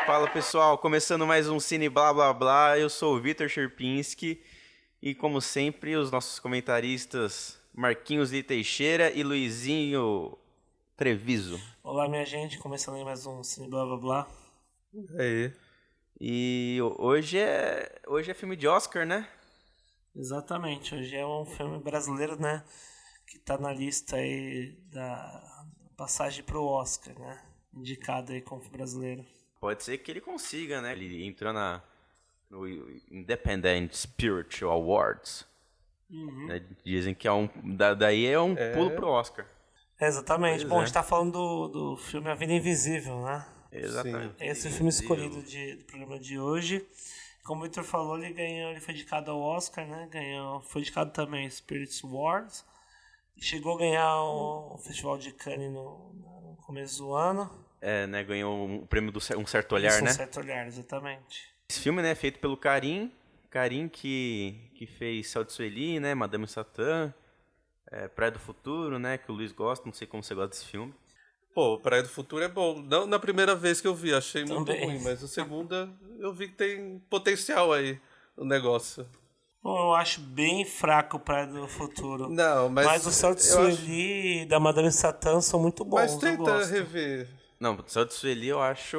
Fala pessoal, começando mais um Cine Blá Blá Blá, eu sou o Vitor Sherpinski e como sempre os nossos comentaristas Marquinhos de Teixeira e Luizinho Treviso. Olá minha gente, começando aí mais um Cine Blá Blá Blá. Aí. E hoje é filme de Oscar, né? Exatamente, hoje é um filme brasileiro, né, que tá na lista aí da passagem pro Oscar, né, indicado aí como brasileiro. Pode ser que ele consiga, né? Ele entrou no Independent Spirit Awards. Né? Dizem que daí é um pulo pro Oscar. Exatamente. Pois Bom, é. a gente tá falando do filme A Vida Invisível, né? Exatamente. Esse é o filme escolhido do programa de hoje. Como o Victor falou, ele foi indicado ao Oscar, né? Foi indicado também ao Spirit Awards. Chegou a ganhar o Festival de Cannes no começo do ano. É, né? Ganhou o prêmio do Um Certo Olhar, Isso, né? Um Certo Olhar, exatamente. Esse filme, né, é feito pelo Karim que fez Céu de Sueli, né, Madame Satã, Praia do Futuro, né, que o Luiz gosta, não sei como você gosta desse filme. Pô, Praia do Futuro é bom. Não na primeira vez que eu vi, achei muito Também. ruim, mas na segunda eu vi que tem potencial aí o negócio. Bom, eu acho bem fraco o Praia do Futuro. Não, mas o Céu de eu acho- Sueli e da Madame Satã são muito bons, Mas eu tenta gosto. rever. Não, Céu de Sueli eu acho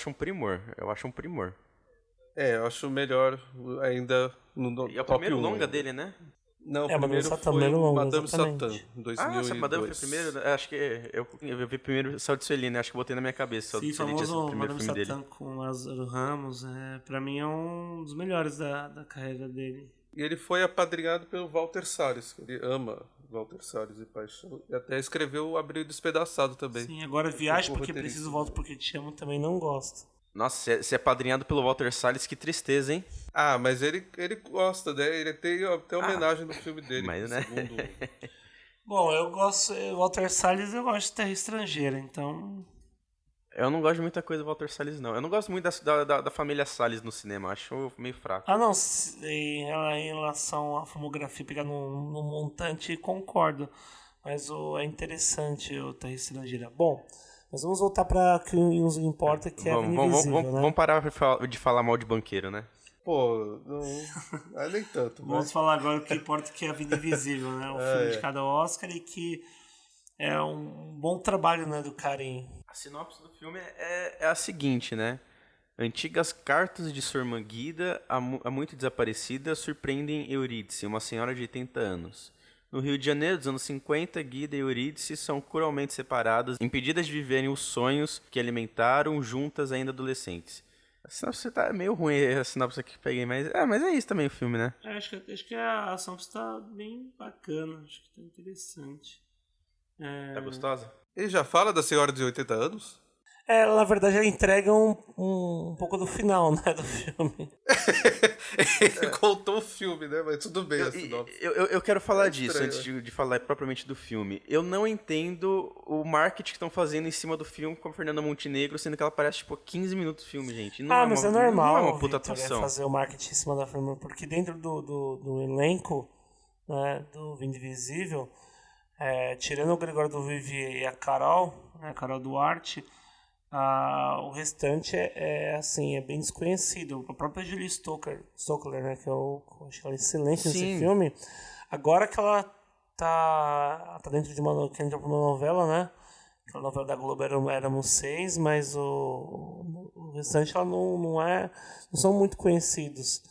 um primor, Eu acho melhor ainda no E é o top primeiro 1 longa ainda. dele, né? Não, Madame primeiro Satã, foi primeiro longa, Madame exatamente. Satã, em 2002. Ah, essa Madame foi primeiro, acho que eu vi primeiro Céu de Sueli, né, acho que botei na minha cabeça, Céu Sim, de Sueli tinha sido o famoso primeiro Madame filme Satã dele. com Lázaro Ramos, pra mim é um dos melhores da carreira dele. E ele foi apadrinhado pelo Walter Salles, que ele ama Walter Salles e paixão. E até escreveu o Abril Despedaçado também. Sim, agora Viagem Como porque roteirista. preciso, volto porque te amo, também não gosto. Nossa, você é padrinhado pelo Walter Salles, que tristeza, hein? Ah, mas ele gosta, né? Ele tem até homenagem no filme dele. Mas, né? Segundo... Bom, eu gosto, Walter Salles, eu gosto de Terra Estrangeira, então... Eu não gosto de muita coisa do Walter Salles, não. Eu não gosto muito da família Salles no cinema, acho meio fraco. Ah, não, em relação à filmografia, pegar no montante, concordo. Mas é interessante o Terra Estrangeira. Bom, mas vamos voltar para o que nos importa, que é a Vida Invisível, né? Vamos parar de falar mal de banqueiro, né? Pô, não... nem tanto. Vamos falar agora o que importa, que é a Vida Invisível, né? O filme de cada Oscar e que é um bom trabalho, né, do Karim. A sinopse do filme é a seguinte, né? Antigas cartas de sua irmã Guida, há muito desaparecida, surpreendem Eurídice, uma senhora de 80 anos. No Rio de Janeiro, dos anos 50, Guida e Eurídice são cruelmente separadas, impedidas de viverem os sonhos que alimentaram juntas ainda adolescentes. A sinopse tá meio ruim, a sinopse que peguei, mas é isso também o filme, né? Acho que a ação está bem bacana, acho que está interessante. Tá gostosa? Ele já fala da senhora de 80 anos? Na verdade, ela entrega um pouco do final, né, do filme. Ele contou o filme, né? Mas tudo bem, a sinopse. Eu quero falar disso estranho, antes de falar propriamente do filme. Eu não entendo o marketing que estão fazendo em cima do filme com a Fernanda Montenegro, sendo que ela aparece, tipo, 15 minutos do filme, gente. Não Mas é normal, Não é uma puta Victor, atuação. fazer o marketing em cima da Fernanda, porque dentro do elenco, né, do Vida Invisível, tirando o Gregório do Vivier e a Carol, né, a Carol Duarte, o restante é bem desconhecido. A própria Julie Stockler, né, que eu acho ela excelente nesse Sim. filme. Agora que ela tá dentro de que entrou pra uma novela, né? Aquela novela da Globo Éramos Seis, mas o restante ela não são muito conhecidos.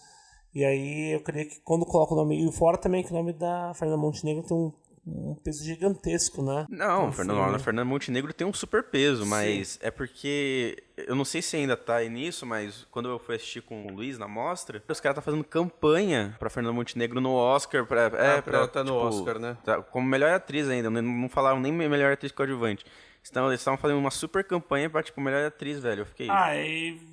E aí eu creio que quando coloco o nome, e fora também que o nome da Fernanda Montenegro tem um peso gigantesco, né? Não, a filme. Fernanda Montenegro tem um super peso, mas é porque... Eu não sei se ainda tá aí nisso, mas quando eu fui assistir com o Luiz na mostra, os caras tá fazendo campanha pra Fernanda Montenegro no Oscar. Pra ela tá no tipo, Oscar, né? Como melhor atriz ainda, não falaram nem melhor atriz coadjuvante. Eles estavam fazendo uma super campanha pra, tipo, melhor atriz, velho. Eu fiquei...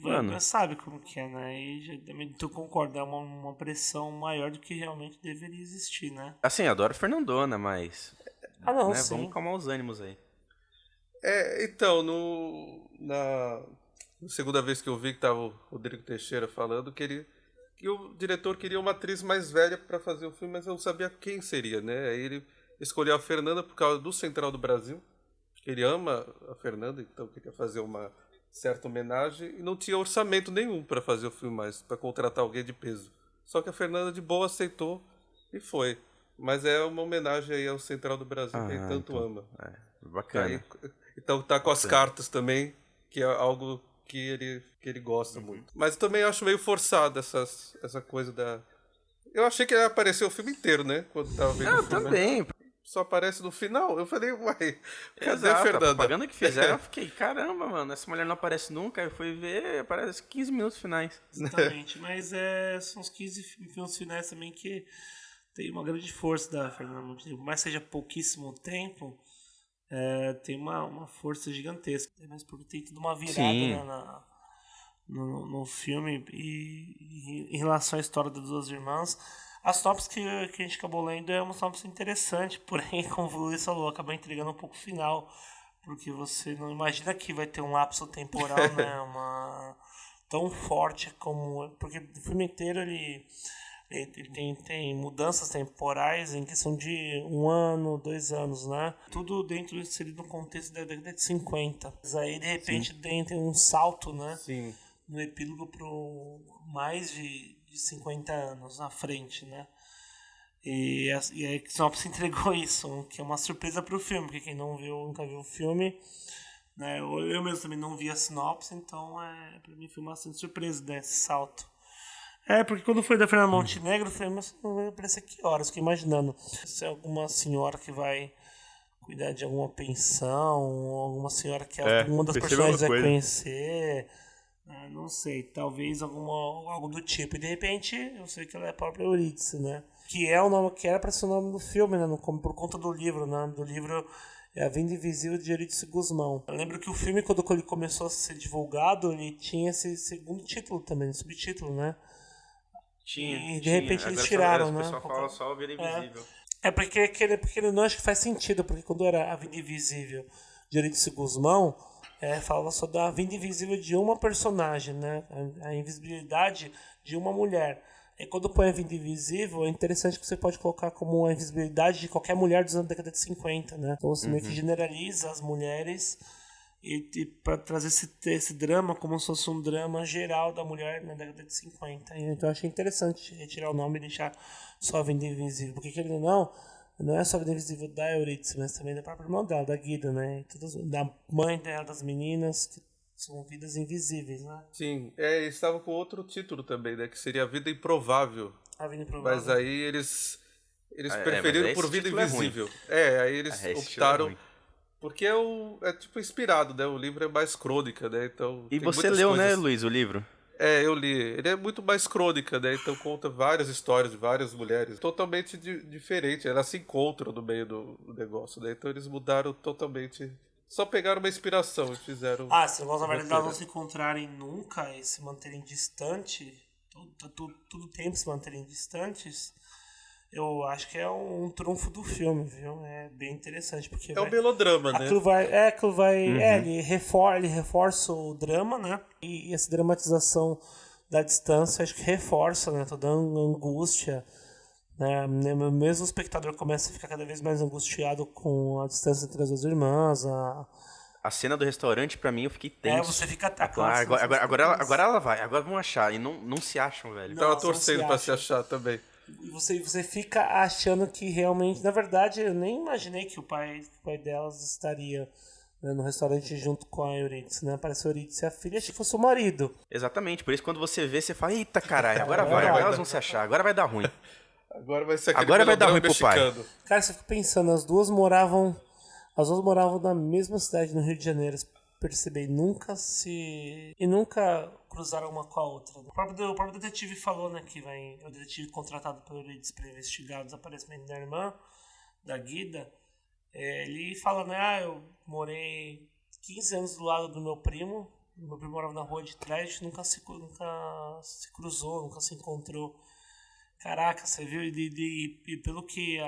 Mano, sabe como que é, né? E também tu concorda, é uma pressão maior do que realmente deveria existir, né? Assim, eu adoro Fernandona, mas... Não, né, sim. vamos calmar os ânimos aí. Então, na segunda vez que eu vi que tava o Rodrigo Teixeira falando que o diretor queria uma atriz mais velha pra fazer o filme, mas eu não sabia quem seria, né? Aí ele escolheu a Fernanda por causa do Central do Brasil, que que ele ama a Fernanda, então queria fazer uma certa homenagem e não tinha orçamento nenhum para fazer o filme mais, para contratar alguém de peso. Só que a Fernanda de boa aceitou e foi. Mas é uma homenagem aí ao Central do Brasil, que ele tanto então, ama. Bacana. Aí, então tá com as cartas também, que é algo que ele gosta muito. Mas eu também acho meio forçado essa coisa da... Eu achei que ele apareceu o filme inteiro, né? Quando tava vendo o filme. Também. Só aparece no final. Eu falei, uai, cadê a Exato, Fernanda? a propaganda que fizeram, eu fiquei, caramba, mano, essa mulher não aparece nunca. Eu fui ver, aparece 15 minutos finais. Exatamente, mas são os 15 filmes finais também que tem uma grande força da Fernanda Montenegro. Por mais que seja pouquíssimo tempo, tem uma força gigantesca. Mas porque tem toda uma virada no filme e em relação à história das duas irmãs. As sinopse que a gente acabou lendo é uma sinopse interessante, porém, como o Luiz falou, acaba entregando um pouco o final, porque você não imagina que vai ter um lapso temporal, né, tão forte como... Porque o filme inteiro ele tem mudanças temporais em questão de 1 ano, 2 anos, né? Tudo dentro inserido no contexto da década de 50. Mas aí, de repente, tem um salto, né? Sim. No epílogo para mais de 50 anos na frente, né? E a Synopse entregou isso, que é uma surpresa para o filme, porque quem não viu, nunca viu o filme, né? Eu mesmo também não vi a sinopse, então para mim foi bastante surpresa desse salto. Porque quando foi da Fernanda Montenegro, eu falei, mas não vai aparecer que horas? Fiquei imaginando se é alguma senhora que vai cuidar de alguma pensão, ou alguma senhora que alguma das personagens vai conhecer. Não sei, talvez algo do tipo. E de repente, eu sei que ela é a própria Eurídice, né? Que é o nome que era para ser o nome do filme, né? Por conta do livro, né? Do livro é A Vida Invisível de Eurídice Guzmão. Eu lembro que o filme, quando ele começou a ser divulgado, ele tinha esse segundo título também, subtítulo, né? E de repente eles tiraram, né? O pessoal fala só A Vida Invisível. Porque eu não acho que faz sentido, porque quando era A Vida Invisível de Eurídice Guzmão, falava só da vida invisível de uma personagem, né? A invisibilidade de uma mulher. E quando põe a vida invisível, é interessante que você pode colocar como a invisibilidade de qualquer mulher dos anos da década de 50, né? Então você meio que generaliza as mulheres e para trazer esse drama como se fosse um drama geral da mulher na década de 50. Então eu achei interessante retirar o nome e deixar só a vida invisível. Porque querendo ou não é só a vida invisível da Eurídice, mas também da própria irmã dela, da Guida, né? Da mãe dela, das meninas, que são vidas invisíveis, né? Sim, eles estavam com outro título também, né? Que seria A Vida Improvável. A Vida Improvável. Mas aí eles preferiram por Vida Invisível. Aí eles optaram... Porque é tipo inspirado, né? O livro é mais crônica, né? Então, e você leu, coisas... né, Luiz, o livro? Eu li. Ele é muito mais crônica, né? Então conta várias histórias de várias mulheres totalmente diferentes. Elas se encontram no meio do negócio, né? Então eles mudaram totalmente. Só pegaram uma inspiração e fizeram... se na verdade elas não se encontrarem nunca e se manterem distantes, todo tempo se manterem distantes, eu acho que é um trunfo do filme, viu? É bem interessante, porque um melodrama, né? Ele reforça o drama, né? E essa dramatização da distância, acho que reforça, né? Toda a angústia, né? Mesmo o espectador começa a ficar cada vez mais angustiado com a distância entre as duas irmãs, A cena do restaurante, pra mim, eu fiquei tenso. Você fica agora ela vai, agora vão achar. E não se acham, velho. Tava torcendo pra se achar também. E você fica achando que realmente... Na verdade, eu nem imaginei que o pai delas estaria, né, no restaurante junto com a Eurídice, né? Parece a Eurídice e a filha, achei que fosse o marido. Exatamente, por isso quando você vê, você fala, eita caralho, agora elas vão se achar, agora vai dar ruim. Agora vai ser agora vai dar ruim pro pai. Cara, você fica pensando, as duas moravam na mesma cidade no Rio de Janeiro. Percebi, nunca cruzaram uma com a outra. O próprio detetive falou, né, que o detetive contratado pelo Eurídice para investigar o desaparecimento da irmã, da Guida, ele fala, né, eu morei 15 anos do lado do meu primo morava na rua de trás, a gente nunca se cruzou, nunca se encontrou. Caraca, você viu? E pelo que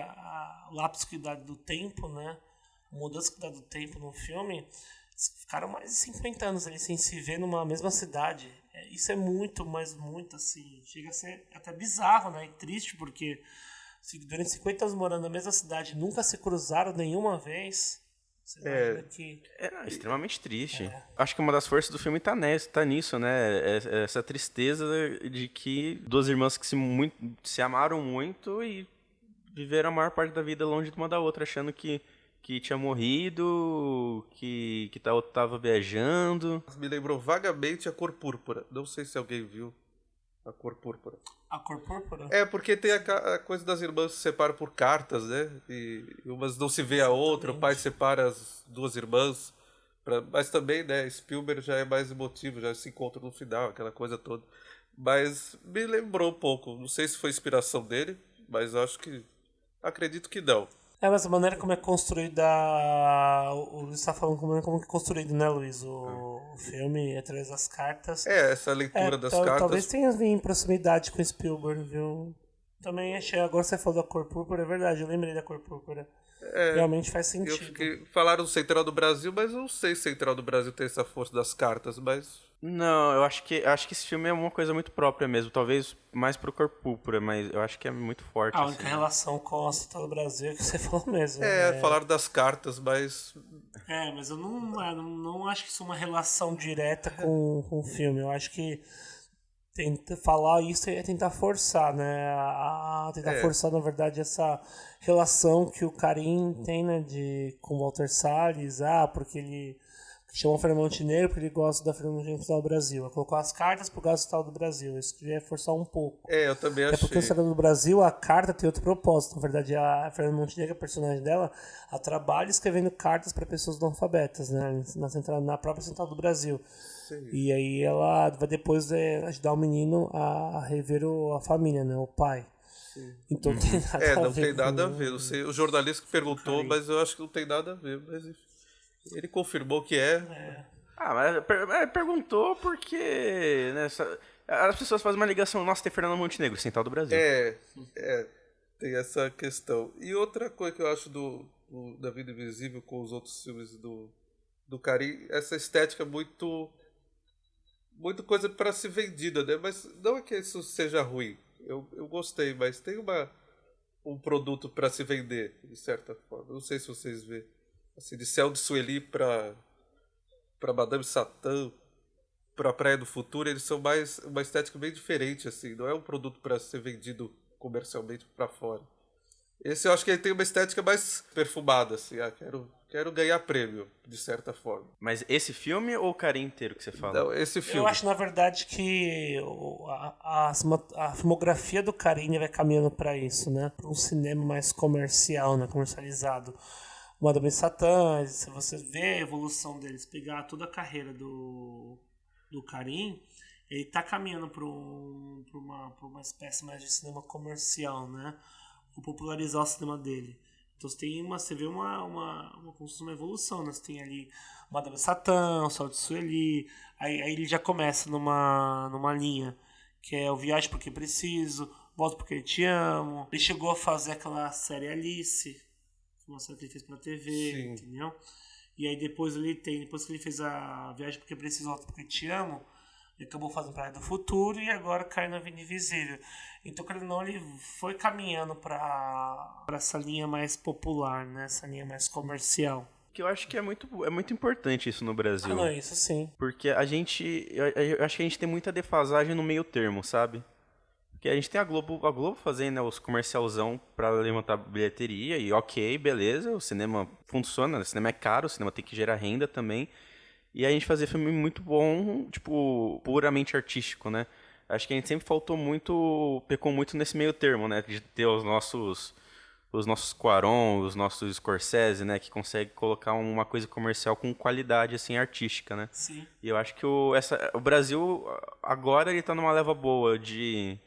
o lapso que dá do tempo, né, a mudança que dá do tempo no filme, ficaram mais de 50 anos ali sem se ver numa mesma cidade. Isso é muito, mas muito assim. Chega a ser até bizarro, né? E triste, porque se durante 50 anos morando na mesma cidade nunca se cruzaram nenhuma vez, Você imagina que... É extremamente triste. Acho que uma das forças do filme tá nisso, né? Essa tristeza de que duas irmãs que se amaram muito e viveram a maior parte da vida longe de uma da outra, achando que tinha morrido, que tava viajando. Me lembrou vagamente A Cor Púrpura. Não sei se alguém viu A Cor Púrpura. A Cor Púrpura? É, porque tem a coisa das irmãs se separam por cartas, né? E umas não se vê a outra, o pai separa as duas irmãs. Mas também, né, Spielberg já é mais emotivo, já se encontra no final, aquela coisa toda. Mas me lembrou um pouco. Não sei se foi inspiração dele, mas acredito que não. Mas a maneira como é construída. O Luiz está falando como é construído, né, Luiz? O filme, através das cartas. Essa leitura das cartas. Talvez tenha em proximidade com Spielberg, viu? Também achei. Agora você falou da Cor Púrpura, é verdade, eu lembrei da Cor Púrpura. Realmente faz sentido. Falaram do Central do Brasil, mas eu não sei se Central do Brasil tem essa força das cartas, mas... Não, eu acho que esse filme é uma coisa muito própria mesmo. Talvez mais pro Cor Púrpura, mas eu acho que é muito forte. A única relação com a Central do Brasil é que você falou mesmo. Falaram das cartas, mas... Mas eu não acho que isso é uma relação direta com o filme. Eu acho que falar isso é tentar forçar, né? Tentar forçar, na verdade, essa relação que o Karim tem, né, com o Walter Salles, porque ele chama o Fernando Montenegro porque ele gosta da Fernanda Montenegro do Brasil. Ele colocou as cartas pro Gato Central do Brasil. Isso queria forçar um pouco. Eu também achei. Porque o Central do Brasil, a carta tem outro propósito. Na verdade, a Fernanda Montenegro, a personagem dela, ela trabalha escrevendo cartas para pessoas não alfabetas, né? Na própria Central do Brasil. Sim. E aí ela vai depois ajudar o menino a rever a família, né? O pai. Sim. Então não tem nada a ver. Não tem nada a ver. Não sei, o jornalista que perguntou, mas eu acho que não tem nada a ver. Mas ele confirmou que mas perguntou porque, né, as pessoas fazem uma ligação, nossa, tem Fernando Montenegro, Central do Brasil. Tem essa questão. E outra coisa que eu acho da Vida Invisível com os outros filmes do Karim, essa estética muito coisa para ser vendida, né? Mas não é que isso seja ruim. Eu gostei, mas tem um produto para se vender, de certa forma. Não sei se vocês vê. Assim, de Céu de Sueli para Madame Satã, para Praia do Futuro, eles são mais uma estética bem diferente, assim, não é um produto para ser vendido comercialmente para fora. Esse eu acho que ele tem uma estética mais perfumada, assim, quero ganhar prêmio, de certa forma. Mas esse filme ou o Karim inteiro que você fala? Não, esse filme. Eu acho, na verdade, que a filmografia do Karim vai caminhando para isso, né? Para um cinema mais comercial, né? Comercializado. Madame Satã, se você vê a evolução deles, pegar toda a carreira do Karim, ele está caminhando para uma espécie mais de cinema comercial, né? Ou popularizar o cinema dele. Então você vê uma evolução, né? Você tem ali Madame Satã, o Céu de Sueli, aí ele já começa numa linha, que é o Viagem Porque Preciso, Volto Porque Eu Te Amo. Ele chegou a fazer aquela série Alice, uma série que ele fez pra TV, sim, entendeu? E aí depois que ele fez a Viagem Porque Preciso, Volto Porque Te Amo, ele acabou fazendo Praia do Futuro e agora cai na Vida Invisível. Então, ele foi caminhando pra essa linha mais popular, né? Essa linha mais comercial. Que eu acho que é muito importante isso no Brasil. Não, isso sim. Porque eu acho que a gente tem muita defasagem no meio termo, sabe? Porque a gente tem a Globo fazendo, né, os comercialzão pra levantar bilheteria e ok, beleza, o cinema funciona, o cinema é caro, o cinema tem que gerar renda também. E a gente fazer filme muito bom, tipo, puramente artístico, né? Acho que a gente sempre pecou muito nesse meio termo, né? De ter os nossos Cuarón, os nossos Scorsese, né? Que consegue colocar uma coisa comercial com qualidade, assim, artística, né? Sim. E eu acho que o Brasil, agora ele tá numa leva boa de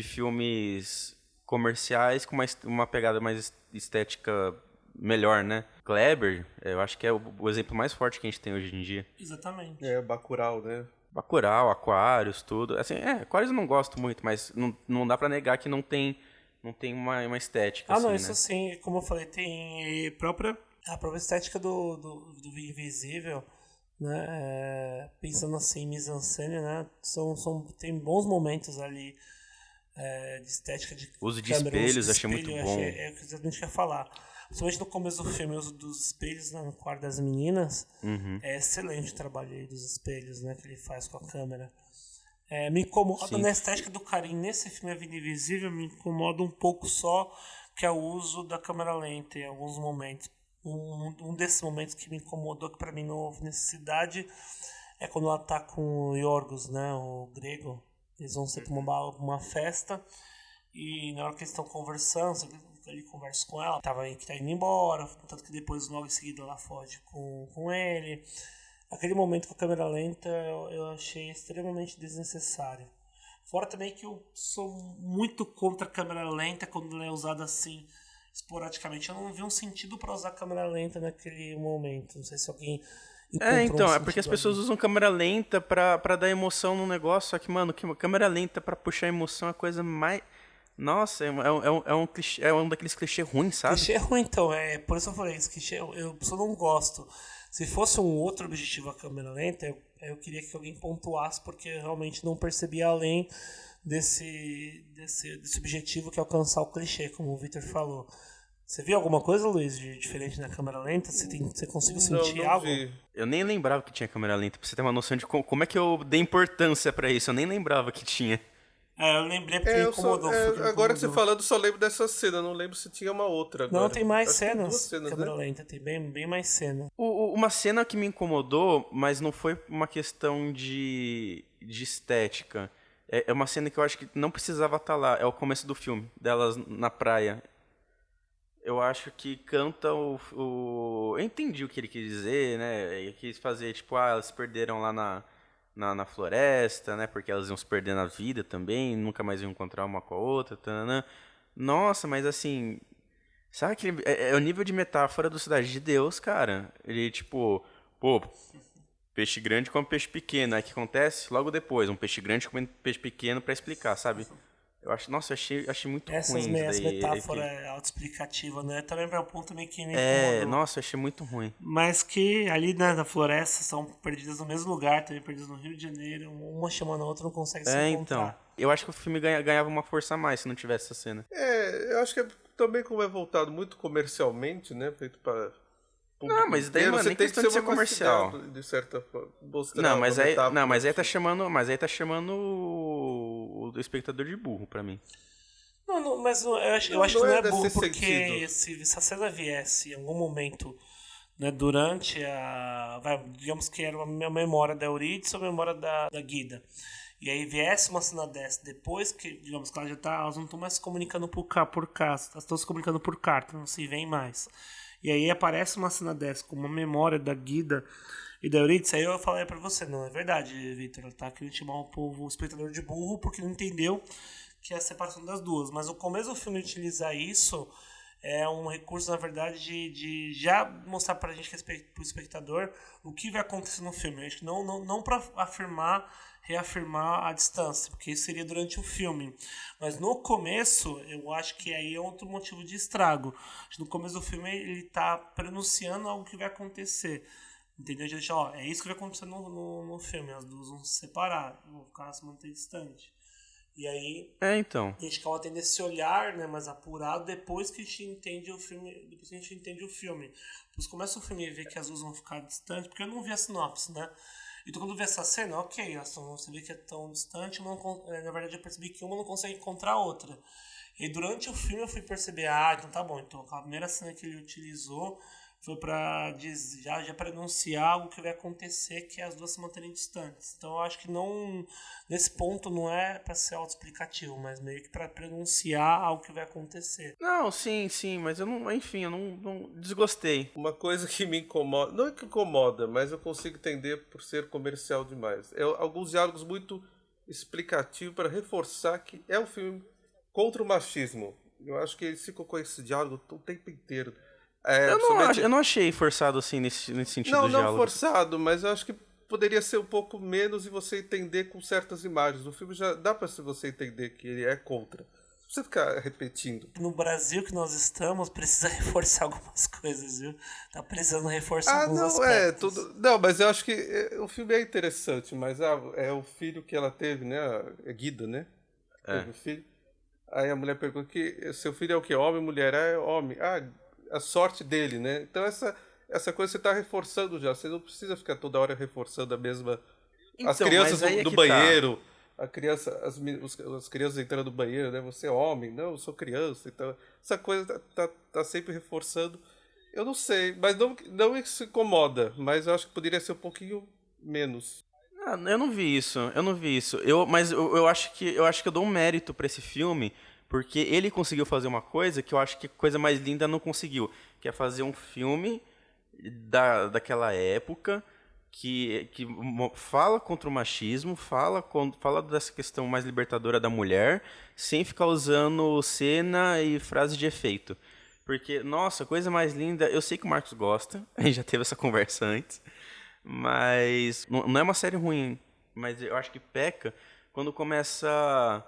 filmes comerciais com uma pegada mais estética melhor, né? Kleber, eu acho que é o exemplo mais forte que a gente tem hoje em dia. Exatamente. Bacurau, né? Bacurau, Aquários, tudo. Assim, Aquários eu não gosto muito, mas não dá pra negar que não tem uma estética, assim, não, né? isso sim, como eu falei, tem a própria estética do Invisível, né? Pensando assim, mise-en-scène, né? Tem bons momentos ali de estética de uso de câmera, espelhos, achei muito bom. É o que a gente quer falar. Principalmente no começo do filme, o uso dos espelhos, né, no quarto das meninas. Uhum. É excelente o trabalho aí dos espelhos, né, que ele faz com a câmera. Me incomoda Sim. na estética do Karim nesse filme A Vida Invisível, me incomoda um pouco só que é o uso da câmera lenta em alguns momentos. Um desses momentos que me incomodou, que pra mim não houve necessidade, é quando ela tá com o Yorgos, né, o grego. Eles vão ser pra uma festa e na hora que eles estão conversando, ele conversa com ela, que tá indo embora, tanto que depois logo em seguida ela foge com ele. Aquele momento com a câmera lenta eu achei extremamente desnecessário. Fora também que eu sou muito contra a câmera lenta quando ela é usada assim, esporadicamente. Eu não vi um sentido para usar a câmera lenta naquele momento. Não sei se alguém encontrou É porque as pessoas usam câmera lenta pra dar emoção no negócio, só que, mano, câmera lenta pra puxar emoção é a coisa mais... Nossa, um clichê, é um daqueles clichês ruins, sabe? Clichê é ruim, então. Por isso eu falei, esse clichê eu só não gosto. Se fosse um outro objetivo a câmera lenta, eu queria que alguém pontuasse, porque eu realmente não percebi além desse objetivo que é alcançar o clichê, como o Victor falou. Você viu alguma coisa, Luiz, de diferente na câmera lenta? Você conseguiu sentir não algo? vi. Eu nem lembrava que tinha câmera lenta, pra você ter uma noção de como é que eu dei importância pra isso. Eu nem lembrava que tinha. Eu lembrei porque me incomodou. Agora que você falando, eu só lembro dessa cena, não lembro se tinha uma outra agora. Não, tem mais Acho que tem cenas. duas cenas, Câmera né? lenta, tem bem mais cena. Uma cena que me incomodou, mas não foi uma questão de estética. É uma cena que eu acho que não precisava estar lá. É o começo do filme, delas na praia. Eu acho que canta Eu entendi o que ele quis dizer, né? Ele quis fazer, tipo, elas se perderam lá na floresta, né? Porque elas iam se perder na vida também, nunca mais iam encontrar uma com a outra. Tananã. Nossa, mas assim... Sabe que é o nível de metáfora do Cidade de Deus, cara. Ele, tipo... Pô, peixe grande come peixe pequeno. Aí o que acontece? Logo depois, um peixe grande come peixe pequeno pra explicar, sabe? Nossa, eu achei muito ruim isso Essas daí. metáforas autoexplicativas, né? Também é um ponto meio que me incomodou. Nossa, eu achei muito ruim. Mas que ali na floresta são perdidas no mesmo lugar, também perdidas no Rio de Janeiro, uma chamando a outra não consegue se encontrar. Então. Eu acho que o filme ganhava uma força a mais se não tivesse essa cena. Eu acho que também como é voltado muito comercialmente, né? Feito para público Não, mas daí, inteiro, mano, você nem tem que questão ser de ser mais comercial. mastigado, de certa forma. Mostrar Não, uma mas metáfora. aí tá chamando o espectador de burro pra mim. Não, mas eu acho Não, que não não é é burro, desse porque sentido. se a cena viesse em algum momento, né, durante digamos que era uma memória da Eurídice ou a memória da Guida. E aí viesse uma cena dessa, depois que, digamos que elas não estão mais se comunicando por carta, elas estão se comunicando por carta, não se veem mais. E aí aparece uma cena dessa, com uma memória da Guida e da Eurídice, aí eu falei pra você, não é verdade, Victor, ela tá querendo chamar o espectador de burro porque não entendeu que é a separação das duas. Mas o começo do filme utilizar isso é um recurso, na verdade, de já mostrar pra gente, pro espectador, o que vai acontecer no filme. Eu acho que não pra reafirmar a distância, porque isso seria durante o filme. Mas no começo, eu acho que aí é outro motivo de estrago. Acho que no começo do filme ele tá pronunciando algo que vai acontecer. Entendeu? Já deixa, é isso que vai acontecer no filme. As duas vão se separar, vão ficar se manter distante. E aí Então. a gente acaba tendo esse olhar, né, mais apurado depois que a gente entende o filme. Depois que a gente entende o filme. Depois começa o filme a ver que as duas vão ficar distantes, porque eu não vi a sinopse, né? Então quando eu vi essa cena, ok, você vê que é tão distante, na verdade eu percebi que uma não consegue encontrar a outra. E durante o filme eu fui perceber, então tá bom, então a primeira cena que ele utilizou foi para já para anunciar algo que vai acontecer, que é as duas se manterem distantes. Então eu acho que não, nesse ponto não é para ser autoexplicativo, mas meio que para pronunciar algo que vai acontecer. Não, sim, mas eu não desgostei. Uma coisa que me incomoda, não é que incomoda, mas eu consigo entender por ser comercial demais. Alguns diálogos muito explicativos para reforçar que é um filme contra o machismo. Eu acho que eles ficam com esse diálogo o tempo inteiro. Eu não achei forçado assim nesse sentido do diálogo. Não forçado, mas eu acho que poderia ser um pouco menos e você entender com certas imagens. No filme já dá para você entender que ele é contra. Não precisa ficar repetindo. No Brasil que nós estamos, precisa reforçar algumas coisas, viu? Tá precisando reforçar alguns aspectos. Não, mas eu acho que o filme é interessante, mas é o filho que ela teve, né? É Guida, né? Teve filho. Aí a mulher pergunta que seu filho é o quê? Homem ou mulher? É homem. a sorte dele, né? Então essa coisa você está reforçando já. Você não precisa ficar toda hora reforçando a mesma... As Então, crianças mas aí é do que banheiro, as crianças entrando no banheiro, né? Você é homem, não, eu sou criança. Então, essa coisa tá sempre reforçando. Eu não sei, mas não isso incomoda, mas eu acho que poderia ser um pouquinho menos. Ah, eu não vi isso, eu não vi isso. Mas eu acho que eu dou um mérito pra esse filme, porque ele conseguiu fazer uma coisa que eu acho que coisa mais linda não conseguiu, que é fazer um filme daquela época que fala contra o machismo, fala dessa questão mais libertadora da mulher, sem ficar usando cena e frase de efeito. Porque, nossa, coisa mais linda, eu sei que o Marcos gosta, a gente já teve essa conversa antes, mas não é uma série ruim, mas eu acho que peca quando começa,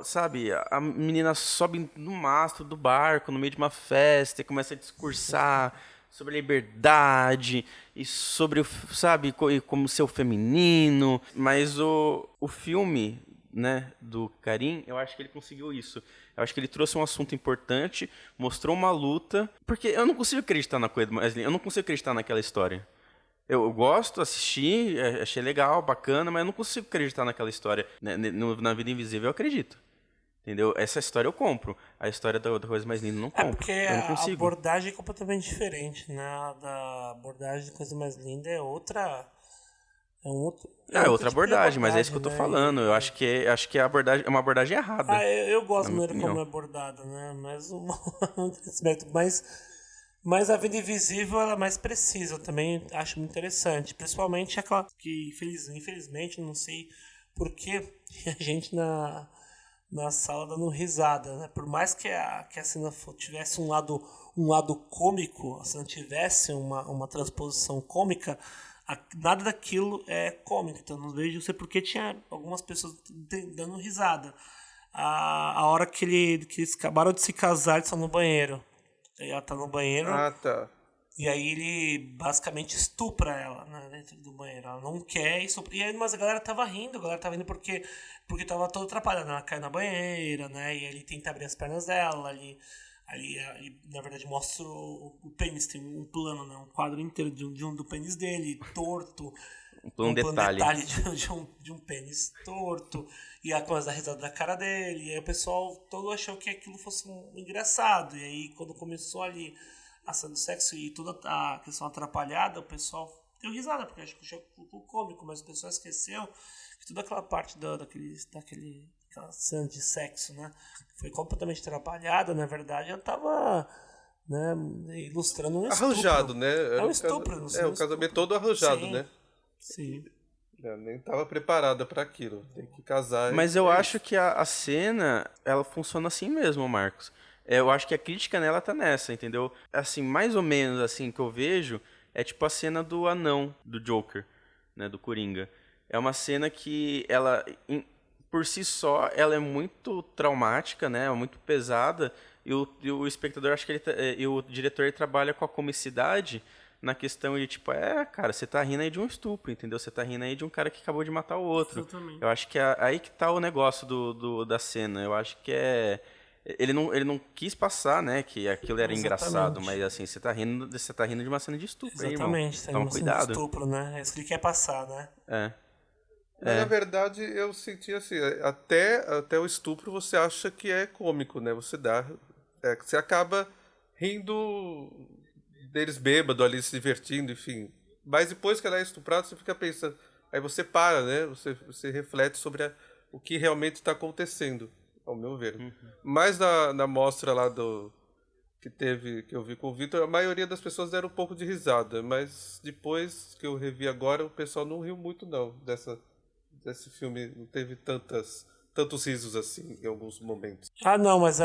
sabe, a menina sobe no mastro do barco no meio de uma festa e começa a discursar sobre a liberdade e sobre, sabe, e como ser o feminino, mas o filme, né, do Karim, eu acho que ele conseguiu isso. Eu acho que ele trouxe um assunto importante, mostrou uma luta, porque eu não consigo acreditar na coisa, eu não consigo acreditar naquela história. Eu gosto, assisti, achei legal, bacana, mas eu não consigo acreditar naquela história. Na Vida Invisível eu acredito. Entendeu? Essa história eu compro. A história da Coisa Mais Linda eu não compro. Porque eu não a consigo. abordagem é completamente diferente, né? A da abordagem de Coisa Mais Linda é outra. É outra tipo de abordagem, mas é isso que eu tô né? falando. Eu acho que a abordagem é uma abordagem errada. Eu gosto na da minha maneira como é opinião. abordada, né? Mas mas a Vida Invisível ela é mais precisa, eu também acho muito interessante. Principalmente aquela que, infelizmente, não sei por que a gente na sala dando risada, né? Por mais que a cena tivesse um lado cômico, a cena tivesse uma transposição cômica, nada daquilo é cômico. Então não vejo, não sei por que tinha algumas pessoas dando risada. A hora que eles acabaram de se casar, eles estão no banheiro. Aí ela tá no banheiro. Ah, tá. E aí ele basicamente estupra ela, né, dentro do banheiro. Ela não quer estuprar. E aí, mas a galera tava rindo porque tava toda atrapalhada. Ela cai na banheira, né? E ele tenta abrir as pernas dela. Ali na verdade, mostra o pênis. Tem um plano, né? Um quadro inteiro do pênis dele, torto. Um detalhe. De um pênis torto. E ela começa a dar risada da cara dele. E aí o pessoal todo achou que aquilo fosse engraçado. E aí, quando começou ali a cena do sexo e toda a questão atrapalhada, o pessoal deu risada, porque acho que achou cômico, mas o pessoal esqueceu que toda aquela parte aquela cena de sexo, né, foi completamente atrapalhada. Na verdade, ela tava, né, ilustrando um estupro. Arranjado, né? É um estupro. O casamento todo arranjado, Sim, né? Sim. Eu nem tava preparada para aquilo. Tem que casar. Mas eu acho que a cena, ela funciona assim mesmo, Marcos. Eu acho que a crítica nela tá nessa, entendeu? Assim, mais ou menos assim que eu vejo, é tipo a cena do anão, do Joker, né, do Coringa. É uma cena que ela, por si só, ela é muito traumática, né, muito pesada, e o espectador, acho que e o diretor ele trabalha com a comicidade na questão de, tipo, cara, você tá rindo aí de um estupro, entendeu? Você tá rindo aí de um cara que acabou de matar o outro. Exatamente. Eu acho que é aí que tá o negócio da cena. Eu acho que ele não quis passar, né, que aquilo era engraçado, mas assim, você tá rindo de uma cena de estupro. Exatamente, aí, irmão. Toma cuidado. De estupro, né? É isso que ele quer passar, né? Mas, na verdade, eu senti assim, até o estupro você acha que é cômico, né? Você acaba rindo deles bêbado ali, se divertindo, enfim. Mas depois que ela é estuprada, você fica pensando. Aí você para, né? Você reflete sobre o que realmente está acontecendo, ao meu ver. Uhum. Mas na mostra lá que eu vi com o Vitor, a maioria das pessoas deram um pouco de risada. Mas depois que eu revi agora, o pessoal não riu muito, não, desse filme. Não teve tantos risos assim em alguns momentos. Não, mas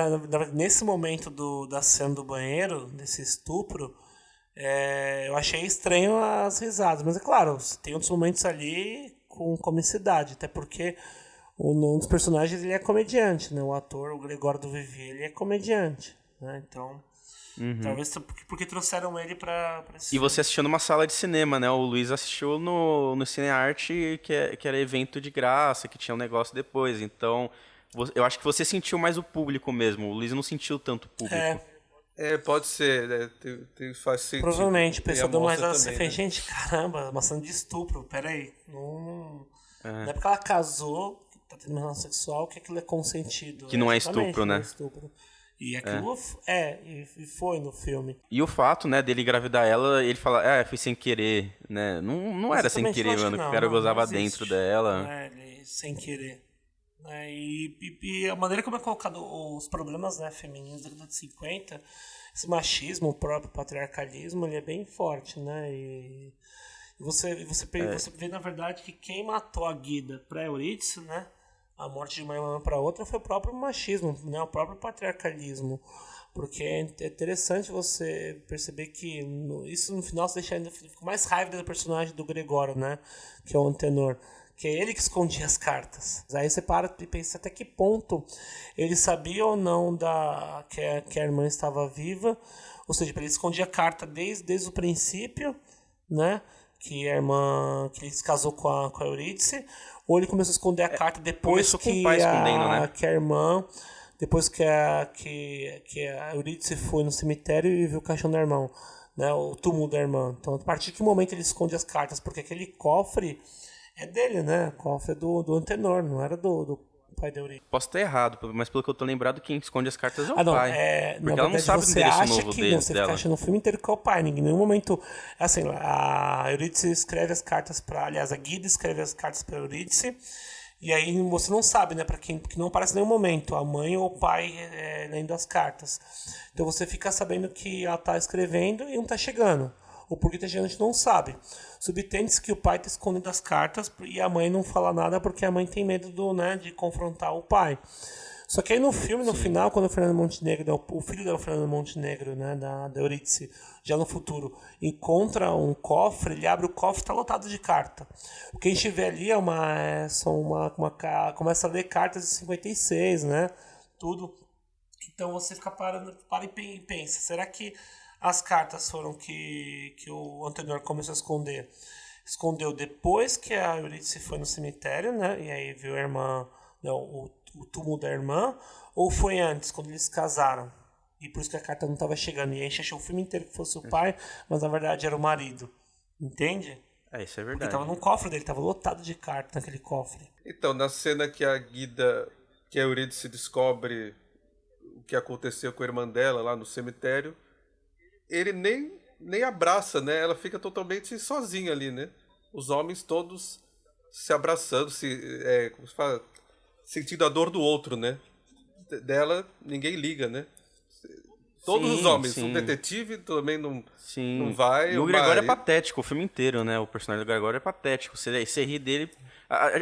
nesse momento da cena do banheiro, desse estupro, eu achei estranho as risadas. Mas é claro, tem outros momentos ali com comicidade, até porque um dos personagens ele é comediante, né? O ator, o Gregório do Vivier, ele é comediante, né? Então, talvez porque trouxeram ele pra E você assistiu numa sala de cinema, né? O Luiz assistiu no Cinearte, que era evento de graça, que tinha um negócio depois. Então, eu acho que você sentiu mais o público mesmo. O Luiz não sentiu tanto o público. Pode ser, né? Faz sentido. Provavelmente, o Tem a pessoal deu uma moça risada assim, também, fez, né? gente, caramba, uma cena de estupro, peraí. Não é porque ela casou, tá tendo uma relação sexual, que aquilo é consentido. Que não é Exatamente, estupro, não é né? estupro. E aquilo e foi no filme. E o fato, né, dele engravidar ela, ele fala, foi sem querer, né? Não era sem Exatamente, querer, lógico mano, que que o cara não gozava existe. dentro dela. Não é ele sem querer. Né? E a maneira como é colocado os problemas, né, femininos da década de 50, esse machismo, o próprio patriarcalismo, ele é bem forte, né? E você vê, na verdade, que quem matou a Guida para Eurídice, né? A morte de uma irmã para outra foi o próprio machismo, né? O próprio patriarcalismo. Porque é interessante você perceber que isso no final você deixa ainda com mais raiva do personagem do Gregório, né? Que é o Antenor. Que é ele que escondia as cartas. Aí você para e pensa até que ponto ele sabia ou não que a irmã estava viva. Ou seja, ele escondia a carta desde o princípio, né? Que a irmã, que ele se casou com a Eurídice, ou ele começou a esconder a carta depois com o pai escondendo, né? que a irmã, depois que a Eurídice foi no cemitério e viu o caixão da irmã, né? O túmulo da irmã. Então, a partir de que momento ele esconde as cartas? Porque aquele cofre é dele, né? O cofre é do Antenor, não era do pai da Eurídice. Posso estar errado, mas pelo que eu tô lembrado, quem esconde as cartas é o não, pai. Porque na ela não verdade, sabe o você endereço acha novo que não, você dela. fica achando o filme inteiro que é o pai. Em nenhum momento, assim, a Eurídice escreve as cartas aliás, a Guida escreve as cartas para Eurídice, e aí você não sabe, né, para quem, porque não aparece em nenhum momento a mãe ou o pai lendo as cartas. Então você fica sabendo que ela tá escrevendo e não tá chegando. O porquê tá chegando a gente não sabe. Subtende-se que o pai tá escondendo as cartas e a mãe não fala nada porque a mãe tem medo de confrontar o pai. Só que aí no filme, no final, quando o Fernando Montenegro, o filho do Fernando Montenegro, né, da Eurídice, já no futuro, encontra um cofre, ele abre o cofre e está lotado de carta. O que a gente vê ali começa a ler cartas de 56, né, tudo. Então você fica para e pensa, será que as cartas foram que o Antenor começou a esconder? Escondeu depois que a Eurídice foi no cemitério, né, e aí viu a irmã, não, o túmulo da irmã, ou foi antes, quando eles se casaram? E por isso que a carta não estava chegando. E a gente achou o filme inteiro que fosse o pai, mas na verdade era o marido. Entende? Isso é Porque verdade. estava no cofre dele, estava lotado de carta naquele cofre. Então, na cena que a Eurídice descobre o que aconteceu com a irmã dela lá no cemitério, ele nem abraça, né? Ela fica totalmente sozinha ali, né? Os homens todos se abraçando, como se fala, sentindo a dor do outro, né? Dela, ninguém liga, né? Todos os homens, o detetive também não vai. E o Gregório é patético o filme inteiro, né? O personagem do Gregório é patético. Você ri dele.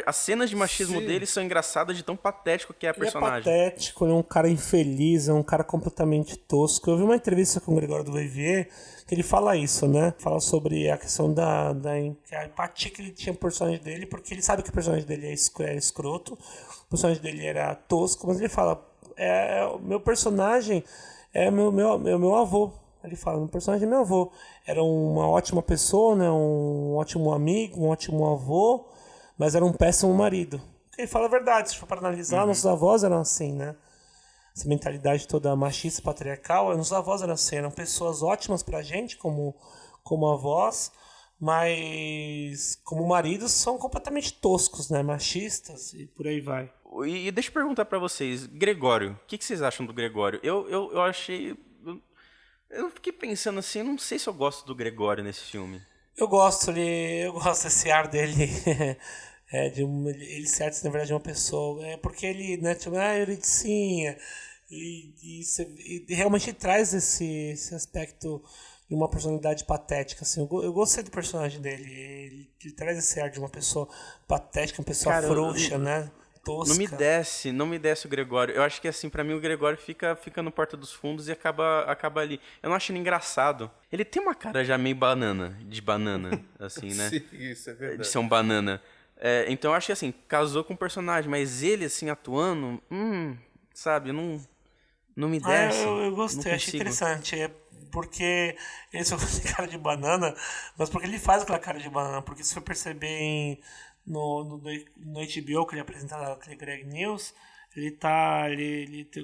As cenas de machismo dele são engraçadas de tão patético que é a personagem. Ele é patético, ele é um cara infeliz, é um cara completamente tosco. Eu vi uma entrevista com o Gregório do Vivier que ele fala isso, né? Fala sobre a questão da empatia que ele tinha pro personagem dele, porque ele sabe que o personagem dele é escroto, o personagem dele era tosco, mas ele fala, o meu personagem é meu avô. Ele fala, meu personagem é meu avô. Era uma ótima pessoa, né? Um ótimo amigo, um ótimo avô, mas era um péssimo marido. Ele fala a verdade, se for para analisar, nossos avós eram assim, né? Essa mentalidade toda machista, patriarcal, nossos avós eram assim, eram pessoas ótimas pra gente, como avós, mas como maridos são completamente toscos, né? Machistas e por aí vai. E deixa eu perguntar pra vocês, Gregório, o que vocês acham do Gregório? Eu achei... Eu fiquei pensando assim, não sei se eu gosto do Gregório nesse filme. Eu gosto desse ar dele... ele certo, na verdade, é uma pessoa. Porque ele, né, tipo, Euridicinha. E realmente traz esse aspecto de uma personalidade patética. Assim. Eu gostei do personagem dele. Ele traz esse ar de uma pessoa patética, uma pessoa frouxa, né? Tosca. Não me desce o Gregório. Eu acho que, assim, pra mim o Gregório fica no Porta dos Fundos e acaba ali. Eu não acho ele engraçado. Ele tem uma cara já meio de banana, assim, né? Sim, isso é verdade. De ser um banana. Então eu acho que, assim, casou com o personagem, mas ele, assim, atuando, sabe, não me desce. Eu gostei, achei interessante. Porque ele só tem cara de banana, mas porque ele faz aquela cara de banana. Porque se for perceber no HBO, que ele apresenta aquele Greg News, ele tá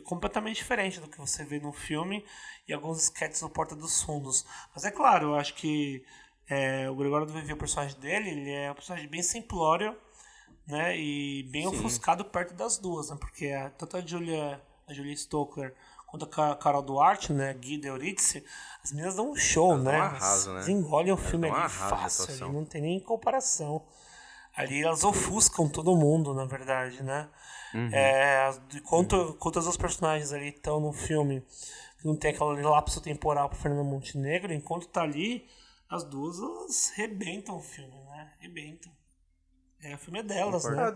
completamente diferente do que você vê no filme e alguns sketches do Porta dos Fundos. Mas é claro, eu acho que o Gregório do Vivier, o personagem dele, ele é um personagem bem simplório, né? E bem ofuscado perto das duas, né? Porque tanto a Julia Stoker quanto a Carol Duarte, né? Guida e Eurídice, as meninas dão um show, elas né? dão um arraso, né? Elas engolem o filme dão um ali arraso de fácil, atuação. ali, não tem nem comparação. Ali elas ofuscam todo mundo, na verdade, né? Enquanto as duas personagens ali estão no filme, que não tem aquele lapso temporal para Fernanda Montenegro, enquanto tá ali, as duas elas rebentam o filme, né? Rebentam. O filme é delas, né?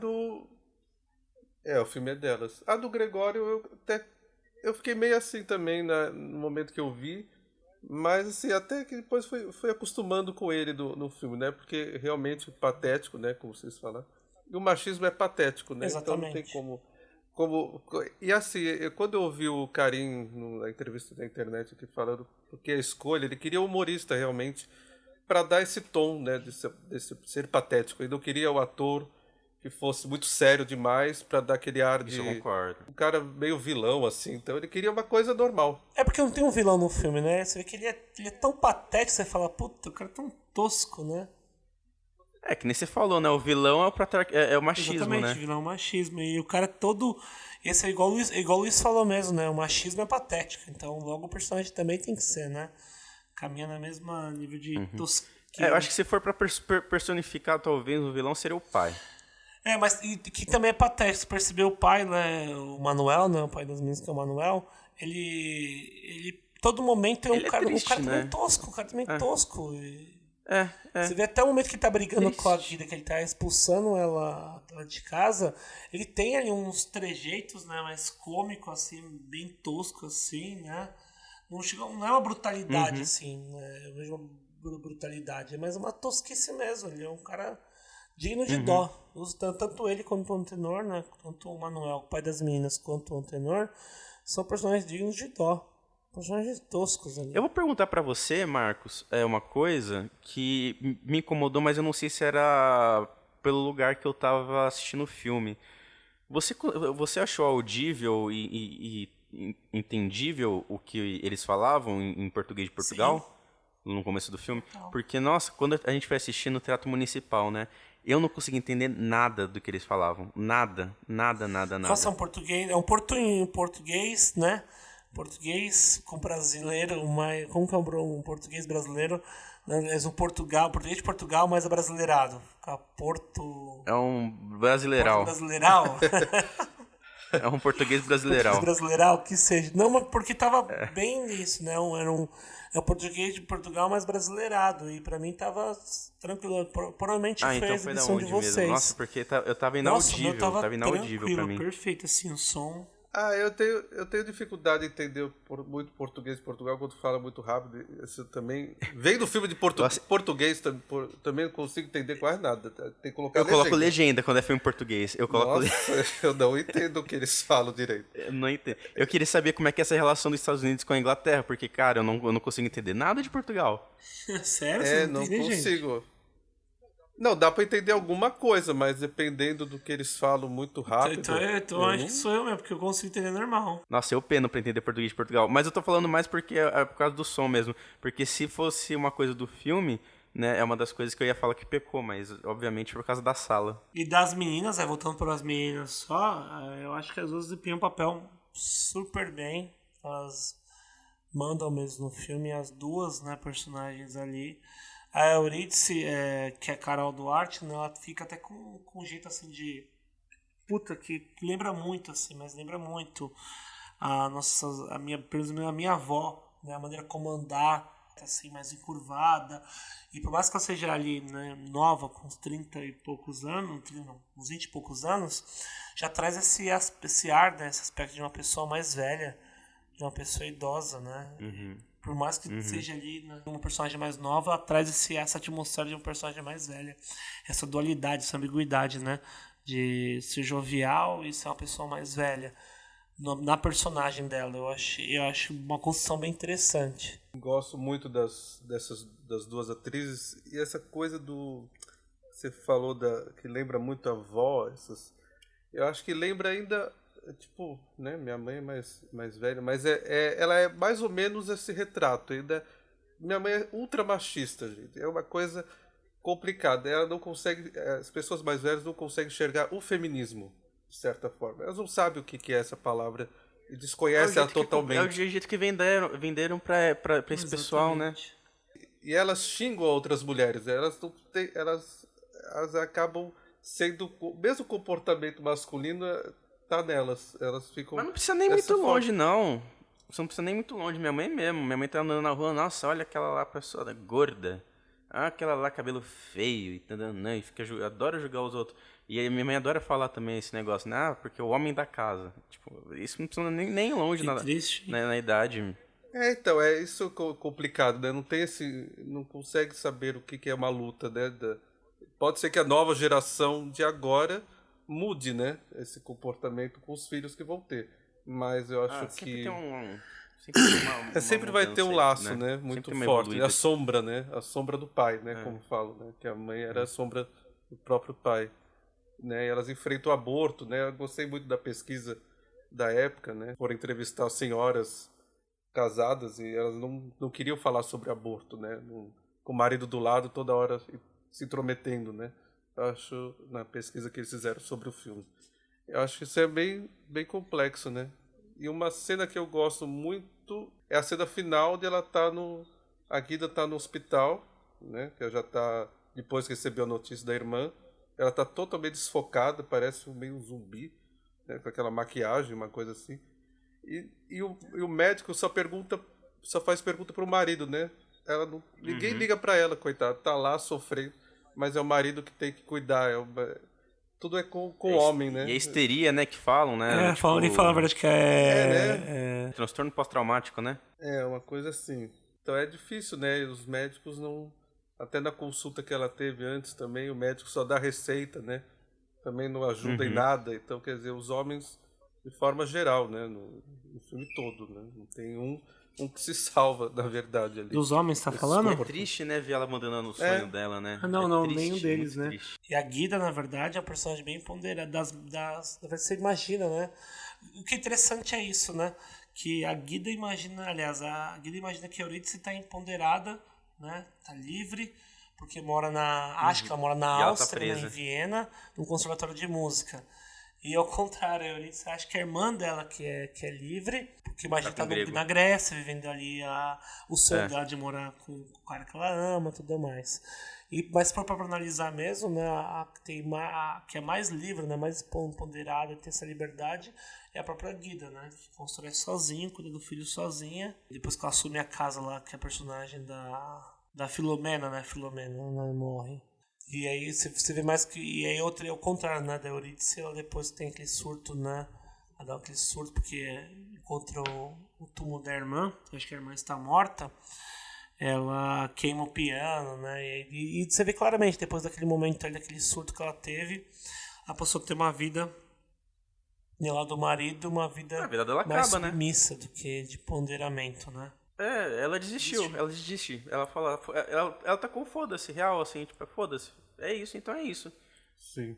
O filme é delas. A do Gregório, eu fiquei meio assim também no momento que eu vi, mas assim, até que depois fui acostumando com ele no filme, né? Porque realmente patético, né? Como vocês falaram. E o machismo é patético, né? Exatamente. Então não tem como... E assim, quando eu ouvi o Karim na entrevista da internet aqui falando porque a escolha, ele queria um humorista realmente para dar esse tom, né? Desse ser patético. Ele não queria o ator que fosse muito sério demais para dar aquele ar Isso eu concordo. um cara meio vilão, assim. Então ele queria uma coisa normal. É porque não tem um vilão no filme, né? Você vê que ele é tão patético, você fala, puta, o cara é tão tosco, né? Que nem você falou, né? O vilão é o machismo, exatamente, né? O vilão é o machismo. E o cara é todo... Esse é igual o Luiz falou mesmo, né? O machismo é patético. Então logo o personagem também tem que ser, né? Caminha no mesmo nível de tosqueira. Eu acho que se for pra personificar, talvez, o vilão seria o pai. Mas que também é patético. Você percebeu o pai, né? O Manuel, né? O pai das meninas, que é o Manuel. Ele todo momento é um cara triste, também né? tosco. O cara também tosco. Você vê até o momento que ele tá brigando triste. com a Guida, que ele tá expulsando ela de casa. Ele tem ali uns trejeitos, né? Mais cômico, assim, bem tosco, assim, né? Não é uma brutalidade, assim, né? Eu vejo uma brutalidade. É mais uma tosquice mesmo. Ele é um cara digno de dó. Tanto ele quanto o Antenor, né? Tanto o Manuel, o pai das meninas, quanto o Antenor, são personagens dignos de dó. Personagens toscos ali. Eu vou perguntar pra você, Marcos, uma coisa que me incomodou, mas eu não sei se era pelo lugar que eu tava assistindo o filme. Você achou audível e entendível o que eles falavam em português de Portugal? Sim. No começo do filme? Porque, nossa, quando a gente foi assistir no Teatro Municipal, né? Eu não consegui entender nada do que eles falavam. Nada. Nossa, é um português, né? Português com brasileiro, como que é um português brasileiro? É um português de Portugal, mas é brasileirado. É um brasileiral. É um português brasileiral. Português brasileiral, que seja. Não, mas porque tava bem nisso, né? É um português de Portugal, mas brasileirado. E pra mim tava tranquilo. Provavelmente foi então a exibição de vocês. Mesmo. Nossa, porque eu tava inaudível. Tava inaudível pra mim. Perfeito, assim, o som. Eu tenho dificuldade em entender muito português de Portugal quando fala muito rápido. Isso também vem do filme de português, também não consigo entender quase nada. Tem que colocar coloco legenda quando é filme em português. Eu não entendo o que eles falam direito. Eu não entendo. Eu queria saber como é que é essa relação dos Estados Unidos com a Inglaterra, porque, cara, eu não consigo entender nada de Portugal. Sério? Você não consigo. Gente? Não, dá pra entender alguma coisa, mas dependendo do que eles falam muito rápido... Então acho que sou eu mesmo, porque eu consigo entender normal. Nossa, eu peno pra entender português de Portugal. Mas eu tô falando mais porque é por causa do som mesmo. Porque se fosse uma coisa do filme, né, é uma das coisas que eu ia falar que pecou, mas obviamente por causa da sala. E das meninas, voltando para as meninas só, eu acho que as duas desempenham um papel super bem. Elas mandam mesmo no filme, as duas, né, personagens ali. A Eurídice, que é a Carol Duarte, né, ela fica até com um jeito assim de... Puta, que lembra muito, assim, mas lembra muito a minha avó, né, a maneira como andar, assim, mais encurvada. E por mais que ela seja ali, né, nova, com uns 30 e poucos anos, uns 20 e poucos anos, já traz esse ar, né, esse aspecto de uma pessoa mais velha, de uma pessoa idosa, né? Por mais que seja ali, né, uma personagem mais nova, ela traz essa atmosfera de uma personagem mais velha. Essa dualidade, essa ambiguidade, né? De ser jovial e ser uma pessoa mais velha. Na personagem dela, eu acho uma construção bem interessante. Gosto muito das duas atrizes. E essa coisa você falou que lembra muito a avó. Eu acho que lembra ainda tipo, né, minha mãe é mais velha, mas ela é mais ou menos esse retrato. Ainda, minha mãe é ultra machista, gente. É uma coisa complicada. Ela não consegue, as pessoas mais velhas não conseguem enxergar o feminismo, de certa forma. Elas não sabem o que é essa palavra e desconhecem ela É o totalmente. jeito que venderam pra esse pessoal, né? Exatamente. E elas xingam outras mulheres. Elas não têm, elas acabam sendo o mesmo comportamento masculino tá nelas. Elas ficam Mas não precisa nem dessa muito forma. longe, não. Você não precisa nem muito longe. Minha mãe mesmo. Minha mãe tá andando na rua, nossa, olha aquela lá pessoa gorda. Ah, aquela lá cabelo feio e não, e fica adora julgar os outros. E aí minha mãe adora falar também esse negócio, né? Ah, porque o homem da casa. Tipo, isso não precisa nem longe Que triste. na idade. Então, é isso complicado, né? Não tem esse. Não consegue saber o que é uma luta, né? Pode ser que a nova geração de agora mude, né? Esse comportamento com os filhos que vão ter. Mas eu acho Sempre que. tem sempre tem uma Sempre vai ter um mudança aí, laço, né? Sempre Muito tem uma forte. evoluída. A sombra, né? A sombra do pai, né? Como falo, né? Que a mãe era a sombra do próprio pai. Né? E elas enfrentam o aborto, né? Eu gostei muito da pesquisa da época, né? Foram entrevistar senhoras casadas e elas não queriam falar sobre aborto, né? Com o marido do lado toda hora se intrometendo, né? Eu acho, na pesquisa que eles fizeram sobre o filme. Eu acho que isso é bem complexo, né? E uma cena que eu gosto muito é a cena final de ela tá a Guida tá no hospital, né? Que ela já tá, depois que recebeu a notícia da irmã, ela tá totalmente desfocada, parece meio um zumbi, né? Com aquela maquiagem, uma coisa assim. E o médico só faz pergunta pro marido, né? Ninguém liga pra ela, coitada, tá lá sofrendo, mas é o marido que tem que cuidar, tudo é com o homem, né? E a histeria, né, que falam, né? Ele fala a verdade que né? Transtorno pós-traumático, né? É, uma coisa assim. Então é difícil, né? Os médicos não. Até na consulta que ela teve antes também, o médico só dá receita, né? Também não ajuda em nada. Então, quer dizer, os homens, de forma geral, né? No filme todo, né? Não tem um que se salva, na verdade, ali. Dos homens, tá falando? É triste, né, ver ela abandonando o sonho dela, né? Não, É triste, nenhum deles, muito né? triste. E a Guida, na verdade, é um personagem bem ponderado. Você imagina, né? O que é interessante é isso, né? Que a Guida imagina, aliás, a Guida imagina que a Eurídice está empoderada, né? Tá livre, porque acho que ela mora na E ela tá Áustria, né, presa. em Viena, num conservatório de música. E ao contrário, a Eurídice acha que a irmã dela que é livre, porque imagina Tá que com tá grego. na Grécia, vivendo ali o sonho dela de morar com o cara que ela ama e tudo mais. Mas se for para analisar mesmo, né, que é mais livre, né, mais ponderada, tem essa liberdade, é a própria Guida, né, que constrói sozinha, cuida do filho sozinha. Depois que ela assume a casa lá, que é a personagem da Filomena, né, Filomena morre. E aí você vê mais que. E aí é o contrário, né? Da Eurídice, ela depois tem aquele surto, né? Ela dá aquele surto porque encontra o túmulo da irmã, acho que a irmã está morta. Ela queima o piano, né? E você vê claramente, depois daquele momento ali, daquele surto que ela teve, ela passou a ter uma vida. E lá do marido, uma vida, A vida dela mais acaba, né? submissa do que de ponderamento, né? Ela desistiu. Ela desiste. Ela fala, ela tacou foda-se, real, assim, tipo, foda-se. É isso, então é isso. Sim.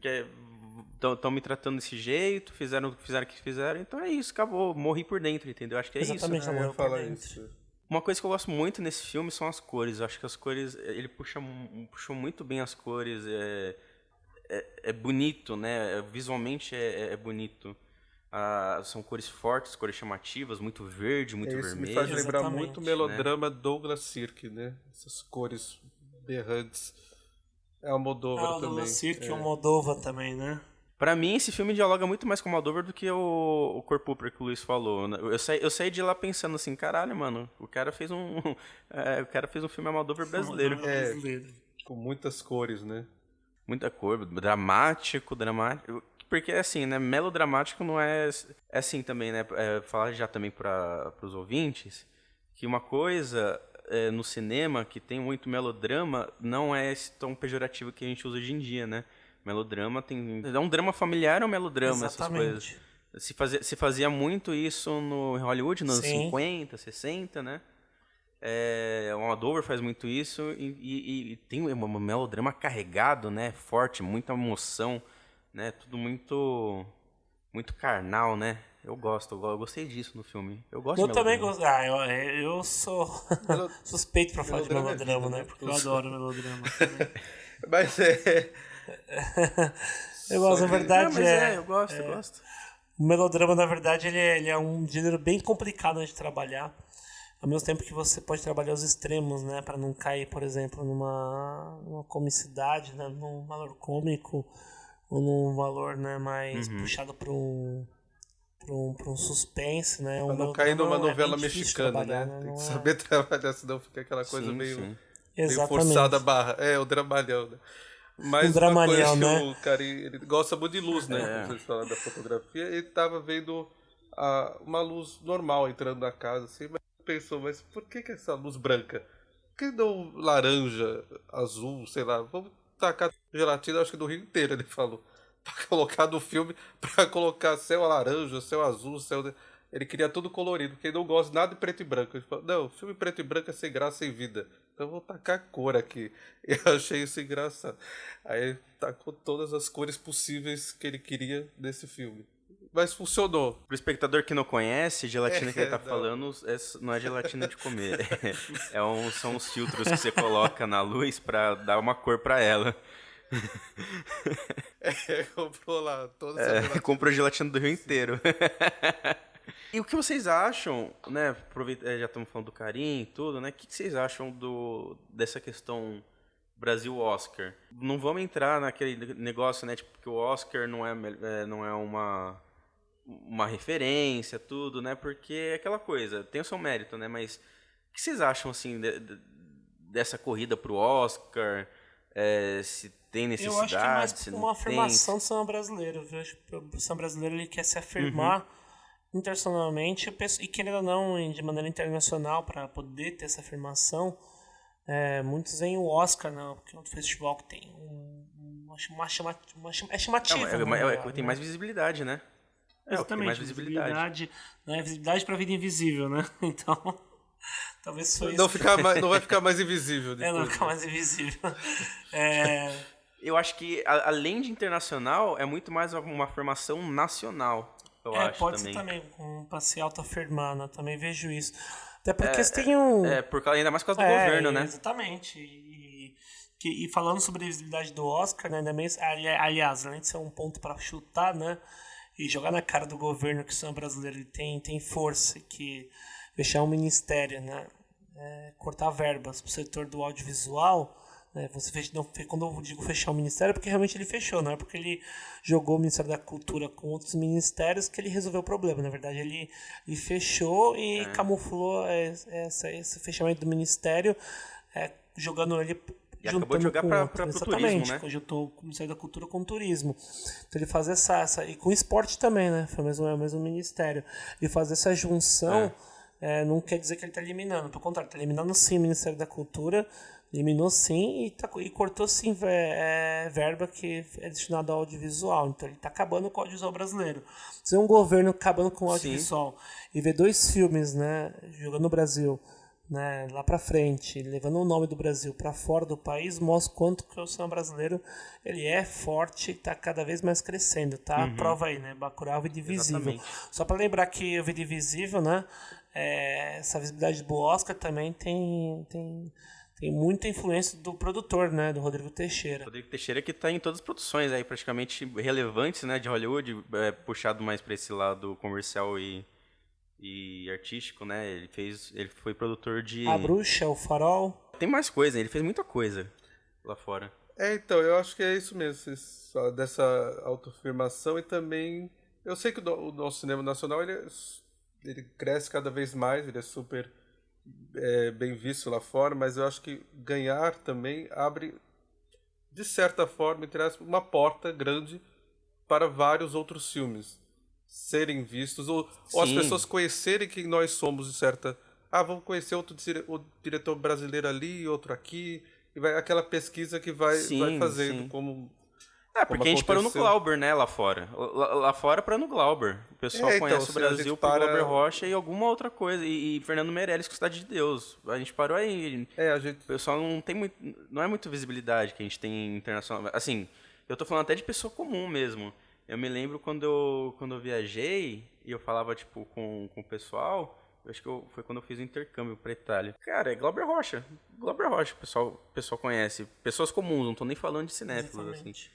Estão me tratando desse jeito, fizeram o que fizeram, então é isso, acabou. Morri por dentro, entendeu? Acho que é Exatamente, isso. ela Eu ia morreu por falar dentro. isso. Uma coisa que eu gosto muito nesse filme são as cores. Eu acho que as cores, ele puxou muito bem as cores. É bonito, né? Visualmente é bonito. São cores fortes, cores chamativas, muito verde, muito Isso me vermelho. faz lembrar Exatamente, muito o melodrama Douglas Sirk, né? Essas cores berrantes. É o Almodóvar O também. Douglas Sirk e o Moldova também, né? Pra mim, esse filme dialoga muito mais com o Almodóvar do que o Corpo que o Luiz falou. Eu saí de lá pensando assim, caralho, mano, o cara fez um filme Almodóvar brasileiro. Brasileiro. Com muitas cores, né? Muita cor, dramático. Porque, assim, né, melodramático não é assim também, né? Falar já também para os ouvintes que uma coisa no cinema que tem muito melodrama não é esse tom pejorativo que a gente usa hoje em dia, né? Melodrama é um drama familiar ou melodrama, Exatamente. essas coisas. Se fazia muito isso no Hollywood, nos anos Sim. 50, 60, né? O Almodóvar faz muito isso e tem um melodrama carregado, né? Forte, muita emoção, né? Tudo muito muito carnal, né? Eu gostei disso no filme. Eu gosto Eu de também melodrama. gosto. Ah, eu sou suspeito pra falar de Melodrama é melodrama, vida, né? né? Porque eu adoro melodrama também. Mas Eu gosto, Só na que. Não, verdade, mas eu gosto, eu gosto. o melodrama, na verdade, ele é um gênero bem complicado de trabalhar. Ao mesmo tempo que você pode trabalhar os extremos, né? Pra não cair, por exemplo, numa comicidade, né? Num valor cômico, ou num valor, né, mais puxado pra um suspense, né? Pra Um não cair numa melodrama é bem novela difícil de mexicana, trabalhar, né? né? Tem que Não é... saber trabalhar, senão fica aquela coisa Sim, meio, sim. meio forçada a Exatamente. barra. É, o dramalhão, né? Um Mas uma coisa dramalhão, que né? o cara, ele gosta muito de luz, né? Como vocês falaram da fotografia, ele tava vendo uma luz normal entrando na casa, assim, mas pensou, mas por que essa luz branca? Por que não laranja, azul, sei lá? Vamos tacar gelatina, acho que do Rio inteiro, ele falou. Pra colocar no filme, pra colocar céu laranja, céu azul, céu. Ele queria tudo colorido, porque ele não gosta nada de preto e branco. Ele falou, não, filme preto e branco é sem graça, sem vida. Então eu vou tacar cor aqui. Eu achei isso engraçado. Aí ele tacou todas as cores possíveis que ele queria nesse filme. Mas funcionou. Pro espectador que não conhece, gelatina que ele tá Não. falando não é gelatina de comer. São os filtros que você coloca na luz pra dar uma cor pra ela. Comprou lá todas as gelatinas. Comprou gelatina do Rio inteiro. E o que vocês acham, né? Já estamos falando do Carim e tudo, né? O que vocês acham dessa questão Brasil-Oscar? Não vamos entrar naquele negócio, né? Tipo, que o Oscar não é uma referência, tudo, né? Porque é aquela coisa, tem o seu mérito, né? Mas o que vocês acham, assim, dessa corrida pro Oscar? Se tem necessidade, Eu acho que é mais se uma não afirmação tem. do cinema brasileiro, viu? Acho que o cinema brasileiro ele quer se afirmar internacionalmente e querendo ou não, de maneira internacional, para poder ter essa afirmação. Muitos veem o Oscar, né? Que é um festival que tem uma chamativa. Tem mais visibilidade, né? É o que tem mais Exatamente, visibilidade. né? Visibilidade para vida invisível, né? Então, talvez foi Não, isso. não vai ficar mais invisível depois. Não ficar mais invisível. Eu acho que, além de internacional, é muito mais uma formação nacional, eu acho pode também. ser também, para se autoafirmar, né? Também vejo isso. Até porque você tem um... Ainda mais por causa do governo, né? Exatamente. E falando sobre a visibilidade do Oscar, né? Ainda mesmo, aliás, além de ser um ponto para chutar, né? E jogar na cara do governo que o cinema brasileiro ele tem força, que fechar um ministério, né? Cortar verbas para o setor do audiovisual, né? Quando eu digo fechar o ministério, é porque realmente ele fechou, não é porque ele jogou o Ministério da Cultura com outros ministérios que ele resolveu o problema. Na verdade, ele fechou e camuflou esse fechamento do ministério, jogando ele... E acabou de jogar para o turismo, né? Juntou o Ministério da Cultura com o turismo. Então ele faz essa... E com o esporte também, né? Foi o mesmo ministério. E fazer essa junção não quer dizer que ele está eliminando. Pelo contrário, está eliminando sim o Ministério da Cultura. Eliminou sim e cortou sim verba que é destinada ao audiovisual. Então ele está acabando com o audiovisual brasileiro. Se é um governo acabando com o audiovisual e ver 2 filmes, né, jogando no Brasil, né, lá pra frente, levando o nome do Brasil para fora do país, mostra quanto que o cinema brasileiro ele é forte e está cada vez mais crescendo, tá? Prova aí, né? Bacurau, Vida Invisível. Exatamente. Só para lembrar que o Vida Invisível, né, essa visibilidade do Oscar também tem muita influência do produtor, né, do Rodrigo Teixeira. Rodrigo Teixeira que está em todas as produções aí, praticamente relevantes, né, de Hollywood, puxado mais para esse lado comercial e artístico, né? Ele foi produtor de... A Bruxa, O Farol. Tem mais coisa, ele fez muita coisa lá fora. Então, eu acho que é isso mesmo, dessa autoafirmação e também... Eu sei que o nosso cinema nacional, ele cresce cada vez mais, ele é super bem visto lá fora, mas eu acho que ganhar também abre, de certa forma, uma porta grande para vários outros filmes serem vistos, ou as pessoas conhecerem quem nós somos, de certa... vamos conhecer o diretor brasileiro ali, outro aqui, e vai aquela pesquisa que vai fazendo, como porque a gente parou no Glauber, né, lá fora. Lá fora parou no Glauber. O pessoal conhece o Brasil por Glauber Rocha e alguma outra coisa. E Fernando Meirelles com Cidade de Deus. A gente parou aí. O pessoal não é muito visibilidade que a gente tem internacional. Assim, eu tô falando até de pessoa comum mesmo. Eu me lembro quando eu viajei e eu falava, tipo, com o pessoal, eu acho que foi quando eu fiz o intercâmbio pra Itália. Cara, é Glauber Rocha. Glauber Rocha, o pessoal conhece. Pessoas comuns, não tô nem falando de cinéfilos, assim. Exatamente.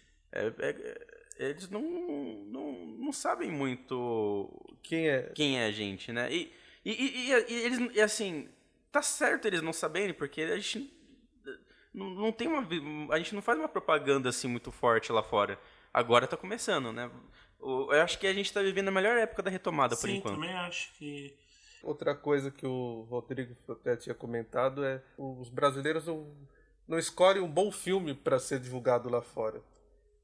Eles não sabem muito Quem é? quem é a gente, né? E eles, e assim, tá certo eles não saberem, porque a gente não tem a gente não faz uma propaganda assim muito forte lá fora. Agora tá começando, né? Eu acho que a gente tá vivendo a melhor época da retomada por Sim, enquanto. também acho que... Outra coisa que o Rodrigo até tinha comentado é os brasileiros não escolhem um bom filme para ser divulgado lá fora.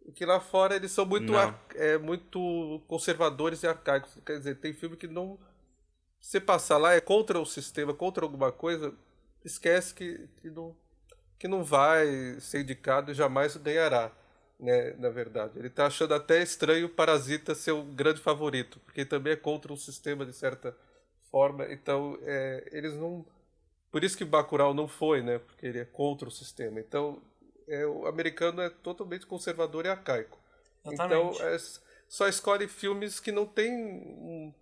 E que lá fora eles são muito, Não. muito conservadores e arcaicos. Quer dizer, tem filme que não... Você passar lá, é contra o sistema, contra alguma coisa, esquece que não vai ser indicado e jamais ganhará, né, na verdade. Ele está achando até estranho o Parasita ser o grande favorito, porque também é contra o sistema de certa forma. Então, eles não... Por isso que Bacurau não foi, né, porque ele é contra o sistema. Então, o americano é totalmente conservador e arcaico. Exatamente. Então, só escolhe filmes que não tem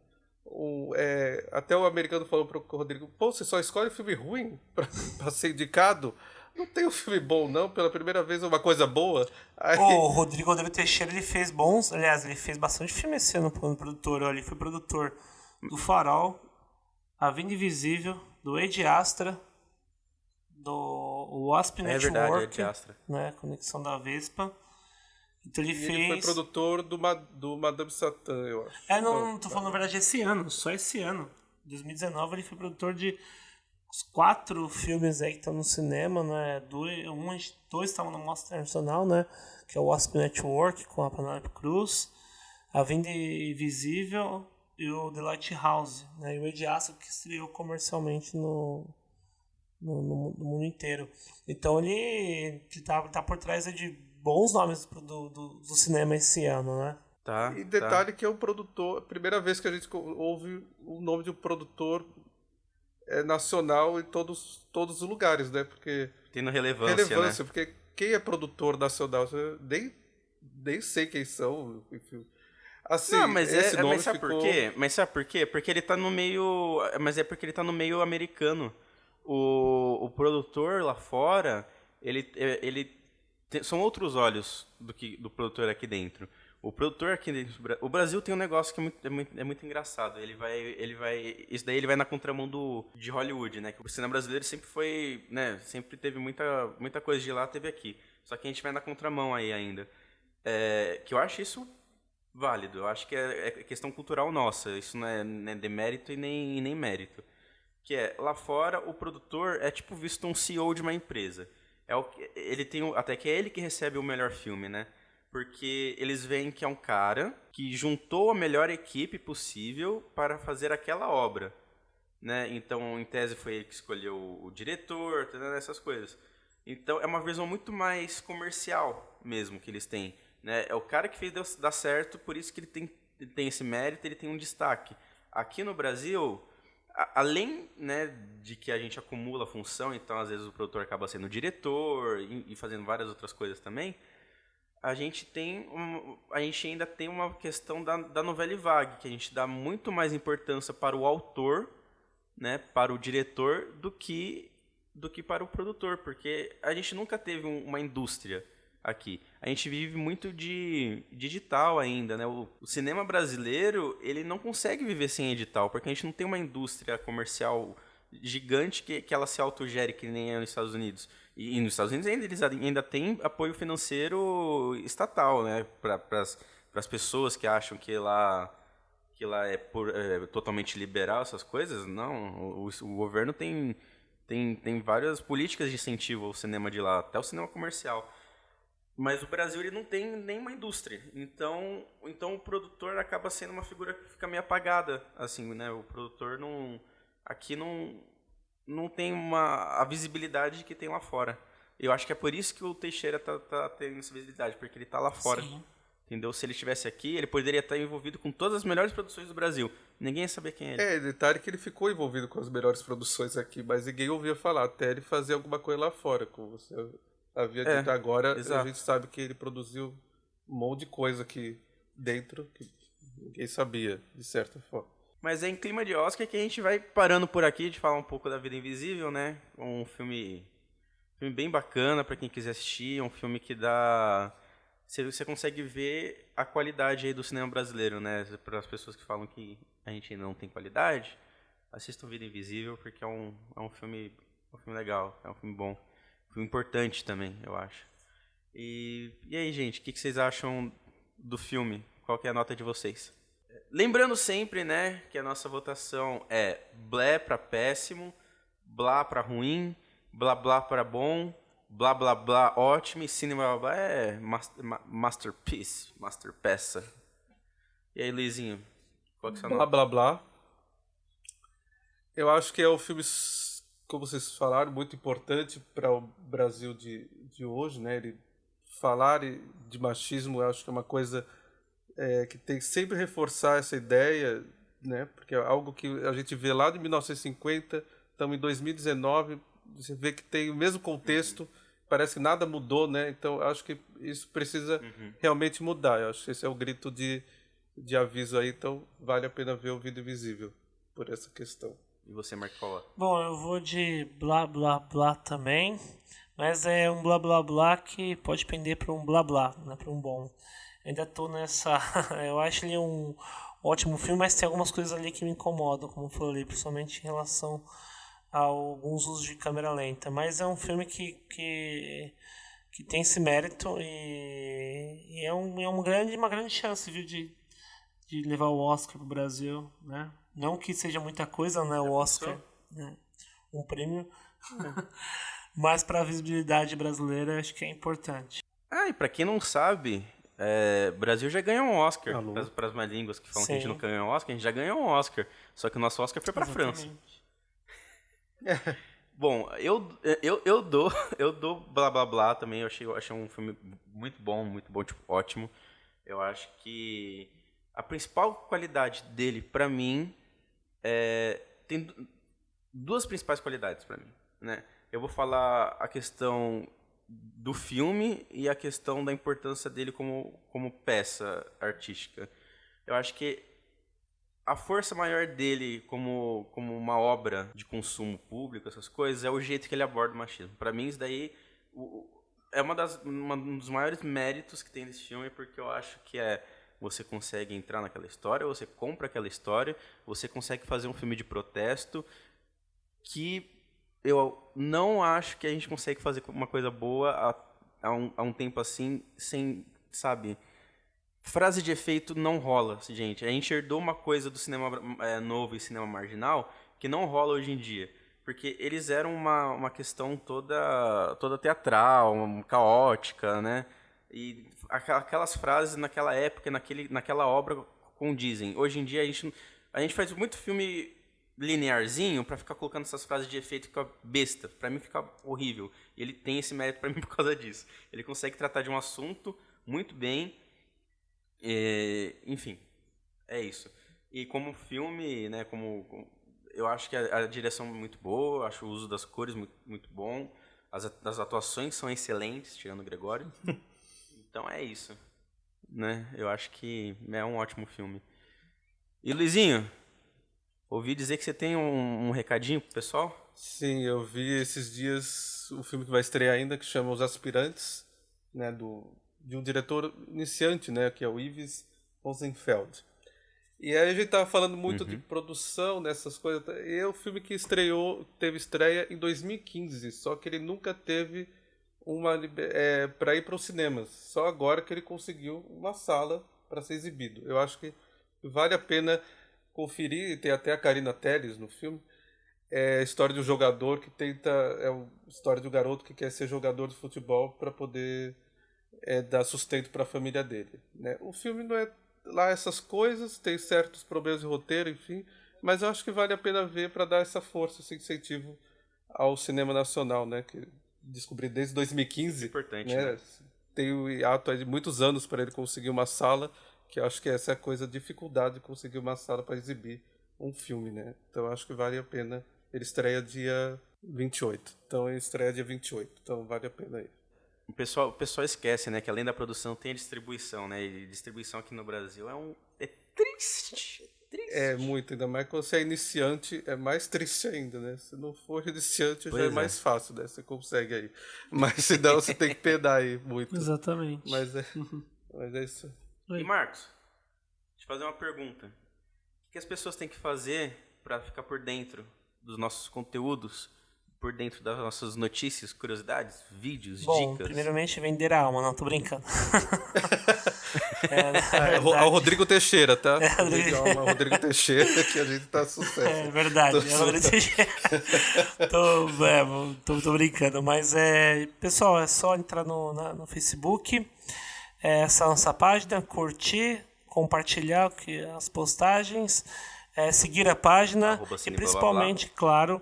até o americano falou pro Rodrigo, pô, você só escolhe filme ruim pra ser indicado? Não tem um filme bom, não. Pela primeira vez uma coisa boa. Aí... O Rodrigo Teixeira, ele fez bons... Aliás, ele fez bastante filme esse ano como produtor. Ele foi produtor do Farol, A Vida Invisível, do Ad Astra, do Wasp É Network, verdade, é de Astra. né, Conexão da Vespa. Então ele E fez... ele foi produtor do Madame Satã, eu acho. Não tô falando na verdade esse ano, só esse ano. 2019 ele foi produtor de os 4 filmes aí que estão no cinema, né? Dois estavam na Mostra Internacional, né? Que é o Wasp Network com a Penélope Cruz, A Vida Invisível e o The Lighthouse, né? E o Ad Astra que estreou comercialmente no mundo inteiro. Então ele tá por trás de bons nomes do cinema esse ano, né? Tá. E detalhe que é um produtor, a primeira vez que a gente ouve o nome de um produtor nacional em todos os lugares, né? Porque Tendo relevância, né? porque quem é produtor nacional, eu nem sei quem são, enfim. Assim, Não, mas esse nome mas sabe ficou... por quê? Mas sabe por quê? Porque ele tá no meio. Mas é porque ele tá no meio americano. O produtor lá fora, são outros olhos do produtor aqui dentro. O produtor aqui dentro. O Brasil tem um negócio que é muito engraçado. Isso daí ele vai na contramão de Hollywood, né? Que o cinema brasileiro sempre foi, né? Sempre teve muita coisa de lá, teve aqui. Só que a gente vai na contramão aí ainda. Que eu acho isso válido. Eu acho que é questão cultural nossa. Isso não é demérito e nem mérito. Que lá fora o produtor é tipo visto um CEO de uma empresa. Ele tem até que é ele que recebe o melhor filme, né? Porque eles veem que é um cara que juntou a melhor equipe possível para fazer aquela obra, né? Então, em tese foi ele que escolheu o diretor, essas coisas. Então, é uma visão muito mais comercial mesmo que eles têm, né? É o cara que fez dar certo, por isso que ele tem esse mérito, ele tem um destaque. Aqui no Brasil, além, né, de que a gente acumula função, então às vezes o produtor acaba sendo diretor e fazendo várias outras coisas também, a gente ainda tem uma questão da novela vague, que a gente dá muito mais importância para o autor, né, para o diretor, do que para o produtor, porque a gente nunca teve uma indústria aqui. A gente vive muito de digital ainda, né? O cinema brasileiro, ele não consegue viver sem edital, porque a gente não tem uma indústria comercial gigante que ela se autogere, que nem é nos Estados Unidos. E nos Estados Unidos eles ainda têm apoio financeiro estatal, né? Para as pessoas que acham que lá é totalmente liberal, essas coisas. Não, o governo tem várias políticas de incentivo ao cinema de lá, até o cinema comercial. Mas o Brasil ele não tem nenhuma indústria. Então o produtor acaba sendo uma figura que fica meio apagada, assim, né? O produtor aqui não tem a visibilidade que tem lá fora. Eu acho que é por isso que o Teixeira tá tendo essa visibilidade, porque ele tá lá fora. Sim. Entendeu? Se ele estivesse aqui, ele poderia estar envolvido com todas as melhores produções do Brasil. Ninguém ia saber quem é ele. Detalhe que ele ficou envolvido com as melhores produções aqui, mas ninguém ouvia falar, até ele fazer alguma coisa lá fora, como você havia dito. Agora exato. a gente sabe que ele produziu um monte de coisa que dentro que ninguém sabia, de certa forma. Mas é em clima de Oscar que a gente vai parando por aqui de falar um pouco da Vida Invisível, né? Um filme bem bacana para quem quiser assistir, um filme que dá... Você consegue ver a qualidade aí do cinema brasileiro, né? Para as pessoas que falam que a gente não tem qualidade, assistam Vida Invisível, porque é um filme legal, é um filme bom. Um filme importante também, eu acho. E aí, gente, o que vocês acham do filme? Qual que é a nota de vocês? Lembrando sempre, né, que a nossa votação é blé para péssimo, blá para ruim, blá blá para bom, blá blá blá ótimo e cinema blá blá é masterpiece, masterpeça. E aí, Luizinho, qual que é a sua Blá nota? blá blá. Eu acho que é um filme, como vocês falaram, muito importante para o Brasil de hoje, né? Ele falar de machismo, eu acho que é uma coisa que tem que sempre reforçar essa ideia, né? Porque é algo que a gente vê lá de 1950, estamos em 2019, você vê que tem o mesmo contexto, parece que nada mudou, né? Então, eu acho que isso precisa realmente mudar. Eu acho que esse é o grito de aviso aí, então vale a pena ver o Vida Invisível por essa questão. E você, Marcola? Bom, eu vou de blá blá blá também, mas é um blá blá blá que pode pender para um blá blá, né, para um bom. Ainda tô nessa. Eu acho ele um ótimo filme, mas tem algumas coisas ali que me incomodam, como eu falei, principalmente em relação a alguns usos de câmera lenta. Mas é um filme que tem esse mérito e é uma grande chance, viu, de levar o Oscar pro Brasil, né? Não que seja muita coisa, né, o Oscar, né? Um prêmio, mas para a visibilidade brasileira acho que é importante. Ah, e pra quem não sabe, Brasil já ganhou um Oscar. Alô? Para as mais línguas que falam que a gente Sim. não ganhou um Oscar, a gente já ganhou um Oscar. Só que o nosso Oscar foi pra França. Exatamente. Bom, eu dou blá blá blá também. Eu achei um filme muito bom, tipo, ótimo. Eu acho que a principal qualidade dele, pra mim, tem duas principais qualidades pra mim, né? Eu vou falar a questão do filme e a questão da importância dele como peça artística. Eu acho que a força maior dele como uma obra de consumo público, essas coisas, é o jeito que ele aborda o machismo. Pra mim, isso daí é um dos maiores méritos que tem nesse filme, porque eu acho que você consegue entrar naquela história, você compra aquela história, você consegue fazer um filme de protesto que eu não acho que a gente consegue fazer uma coisa boa há um tempo assim, sem, sabe... Frase de efeito não rola, gente. A gente herdou uma coisa do cinema novo e cinema marginal que não rola hoje em dia. Porque eles eram uma questão toda teatral, caótica, né? E aquelas frases naquela época, naquela obra condizem. Hoje em dia a gente faz muito filme linearzinho pra ficar colocando essas frases de efeito que fica besta. Pra mim fica horrível. E ele tem esse mérito pra mim por causa disso. Ele consegue tratar de um assunto muito bem. Enfim, é isso. E como filme, né, eu acho que a direção é muito boa, acho o uso das cores muito, muito bom, as atuações são excelentes, tirando o Gregório. Então é isso, né? Eu acho que é um ótimo filme. E Luizinho, ouvi dizer que você tem um recadinho pro pessoal? Sim, eu vi esses dias o filme que vai estrear ainda, que chama Os Aspirantes, né, de um diretor iniciante, né, que é o Yves Rosenfeld. E aí a gente tava falando muito de produção, dessas coisas. E é um filme que teve estreia em 2015, só que ele nunca teve para ir para os cinemas. Só agora que ele conseguiu uma sala para ser exibido. Eu acho que vale a pena conferir, e tem até a Karina Telles no filme. É a história de um jogador que história de um garoto que quer ser jogador de futebol para poder dar sustento para a família dele, né? O filme não é lá essas coisas, tem certos problemas de roteiro, enfim, mas eu acho que vale a pena ver para dar essa força, esse incentivo ao cinema nacional, né? Que descobri desde 2015, Importante, né? né? Tem o hiato aí de muitos anos para ele conseguir uma sala, que eu acho que essa é a coisa, a dificuldade de conseguir uma sala para exibir um filme, né? Então eu acho que vale a pena. Ele estreia dia 28. Então ele estreia dia 28. Então vale a pena aí. o pessoal esquece, né, que além da produção tem a distribuição, né? E distribuição aqui no Brasil é triste. É muito, ainda mais quando você é iniciante, é mais triste ainda, né? Se não for iniciante, já é mais fácil, né? Você consegue aí. Mas se não, você tem que pedar aí muito. Exatamente. Mas é isso. E Marcos, deixa eu fazer uma pergunta. O que as pessoas têm que fazer para ficar por dentro dos nossos conteúdos, por dentro das nossas notícias, curiosidades, vídeos, dicas? Primeiramente vender a alma, não, tô brincando. O Rodrigo Teixeira, tá? O Rodrigo Teixeira, que a gente tá sucesso. É verdade, é o Rodrigo Teixeira. Tô brincando, mas pessoal, é só entrar no Facebook, essa nossa página, curtir, compartilhar as postagens, seguir a página e principalmente, claro,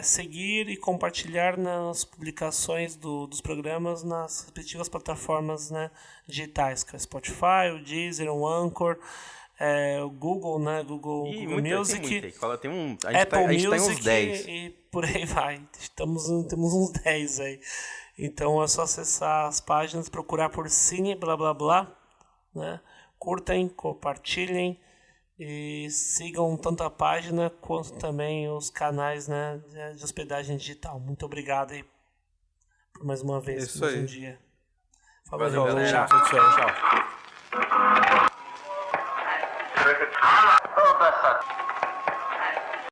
seguir e compartilhar nas publicações dos programas nas respectivas plataformas, né, digitais, que é o Spotify, o Deezer, o Anchor, o Google, né, Google Music, Apple Music tá em uns 10. e por aí vai. Temos uns 10 aí. Então é só acessar as páginas, procurar por Cine Blá Blá Blá, né? Curtem, compartilhem e sigam tanto a página quanto também os canais, né, de hospedagem digital. Muito obrigado aí por mais uma vez, Isso mais aí. um dia. Valeu, galera. Tchau. Tchau.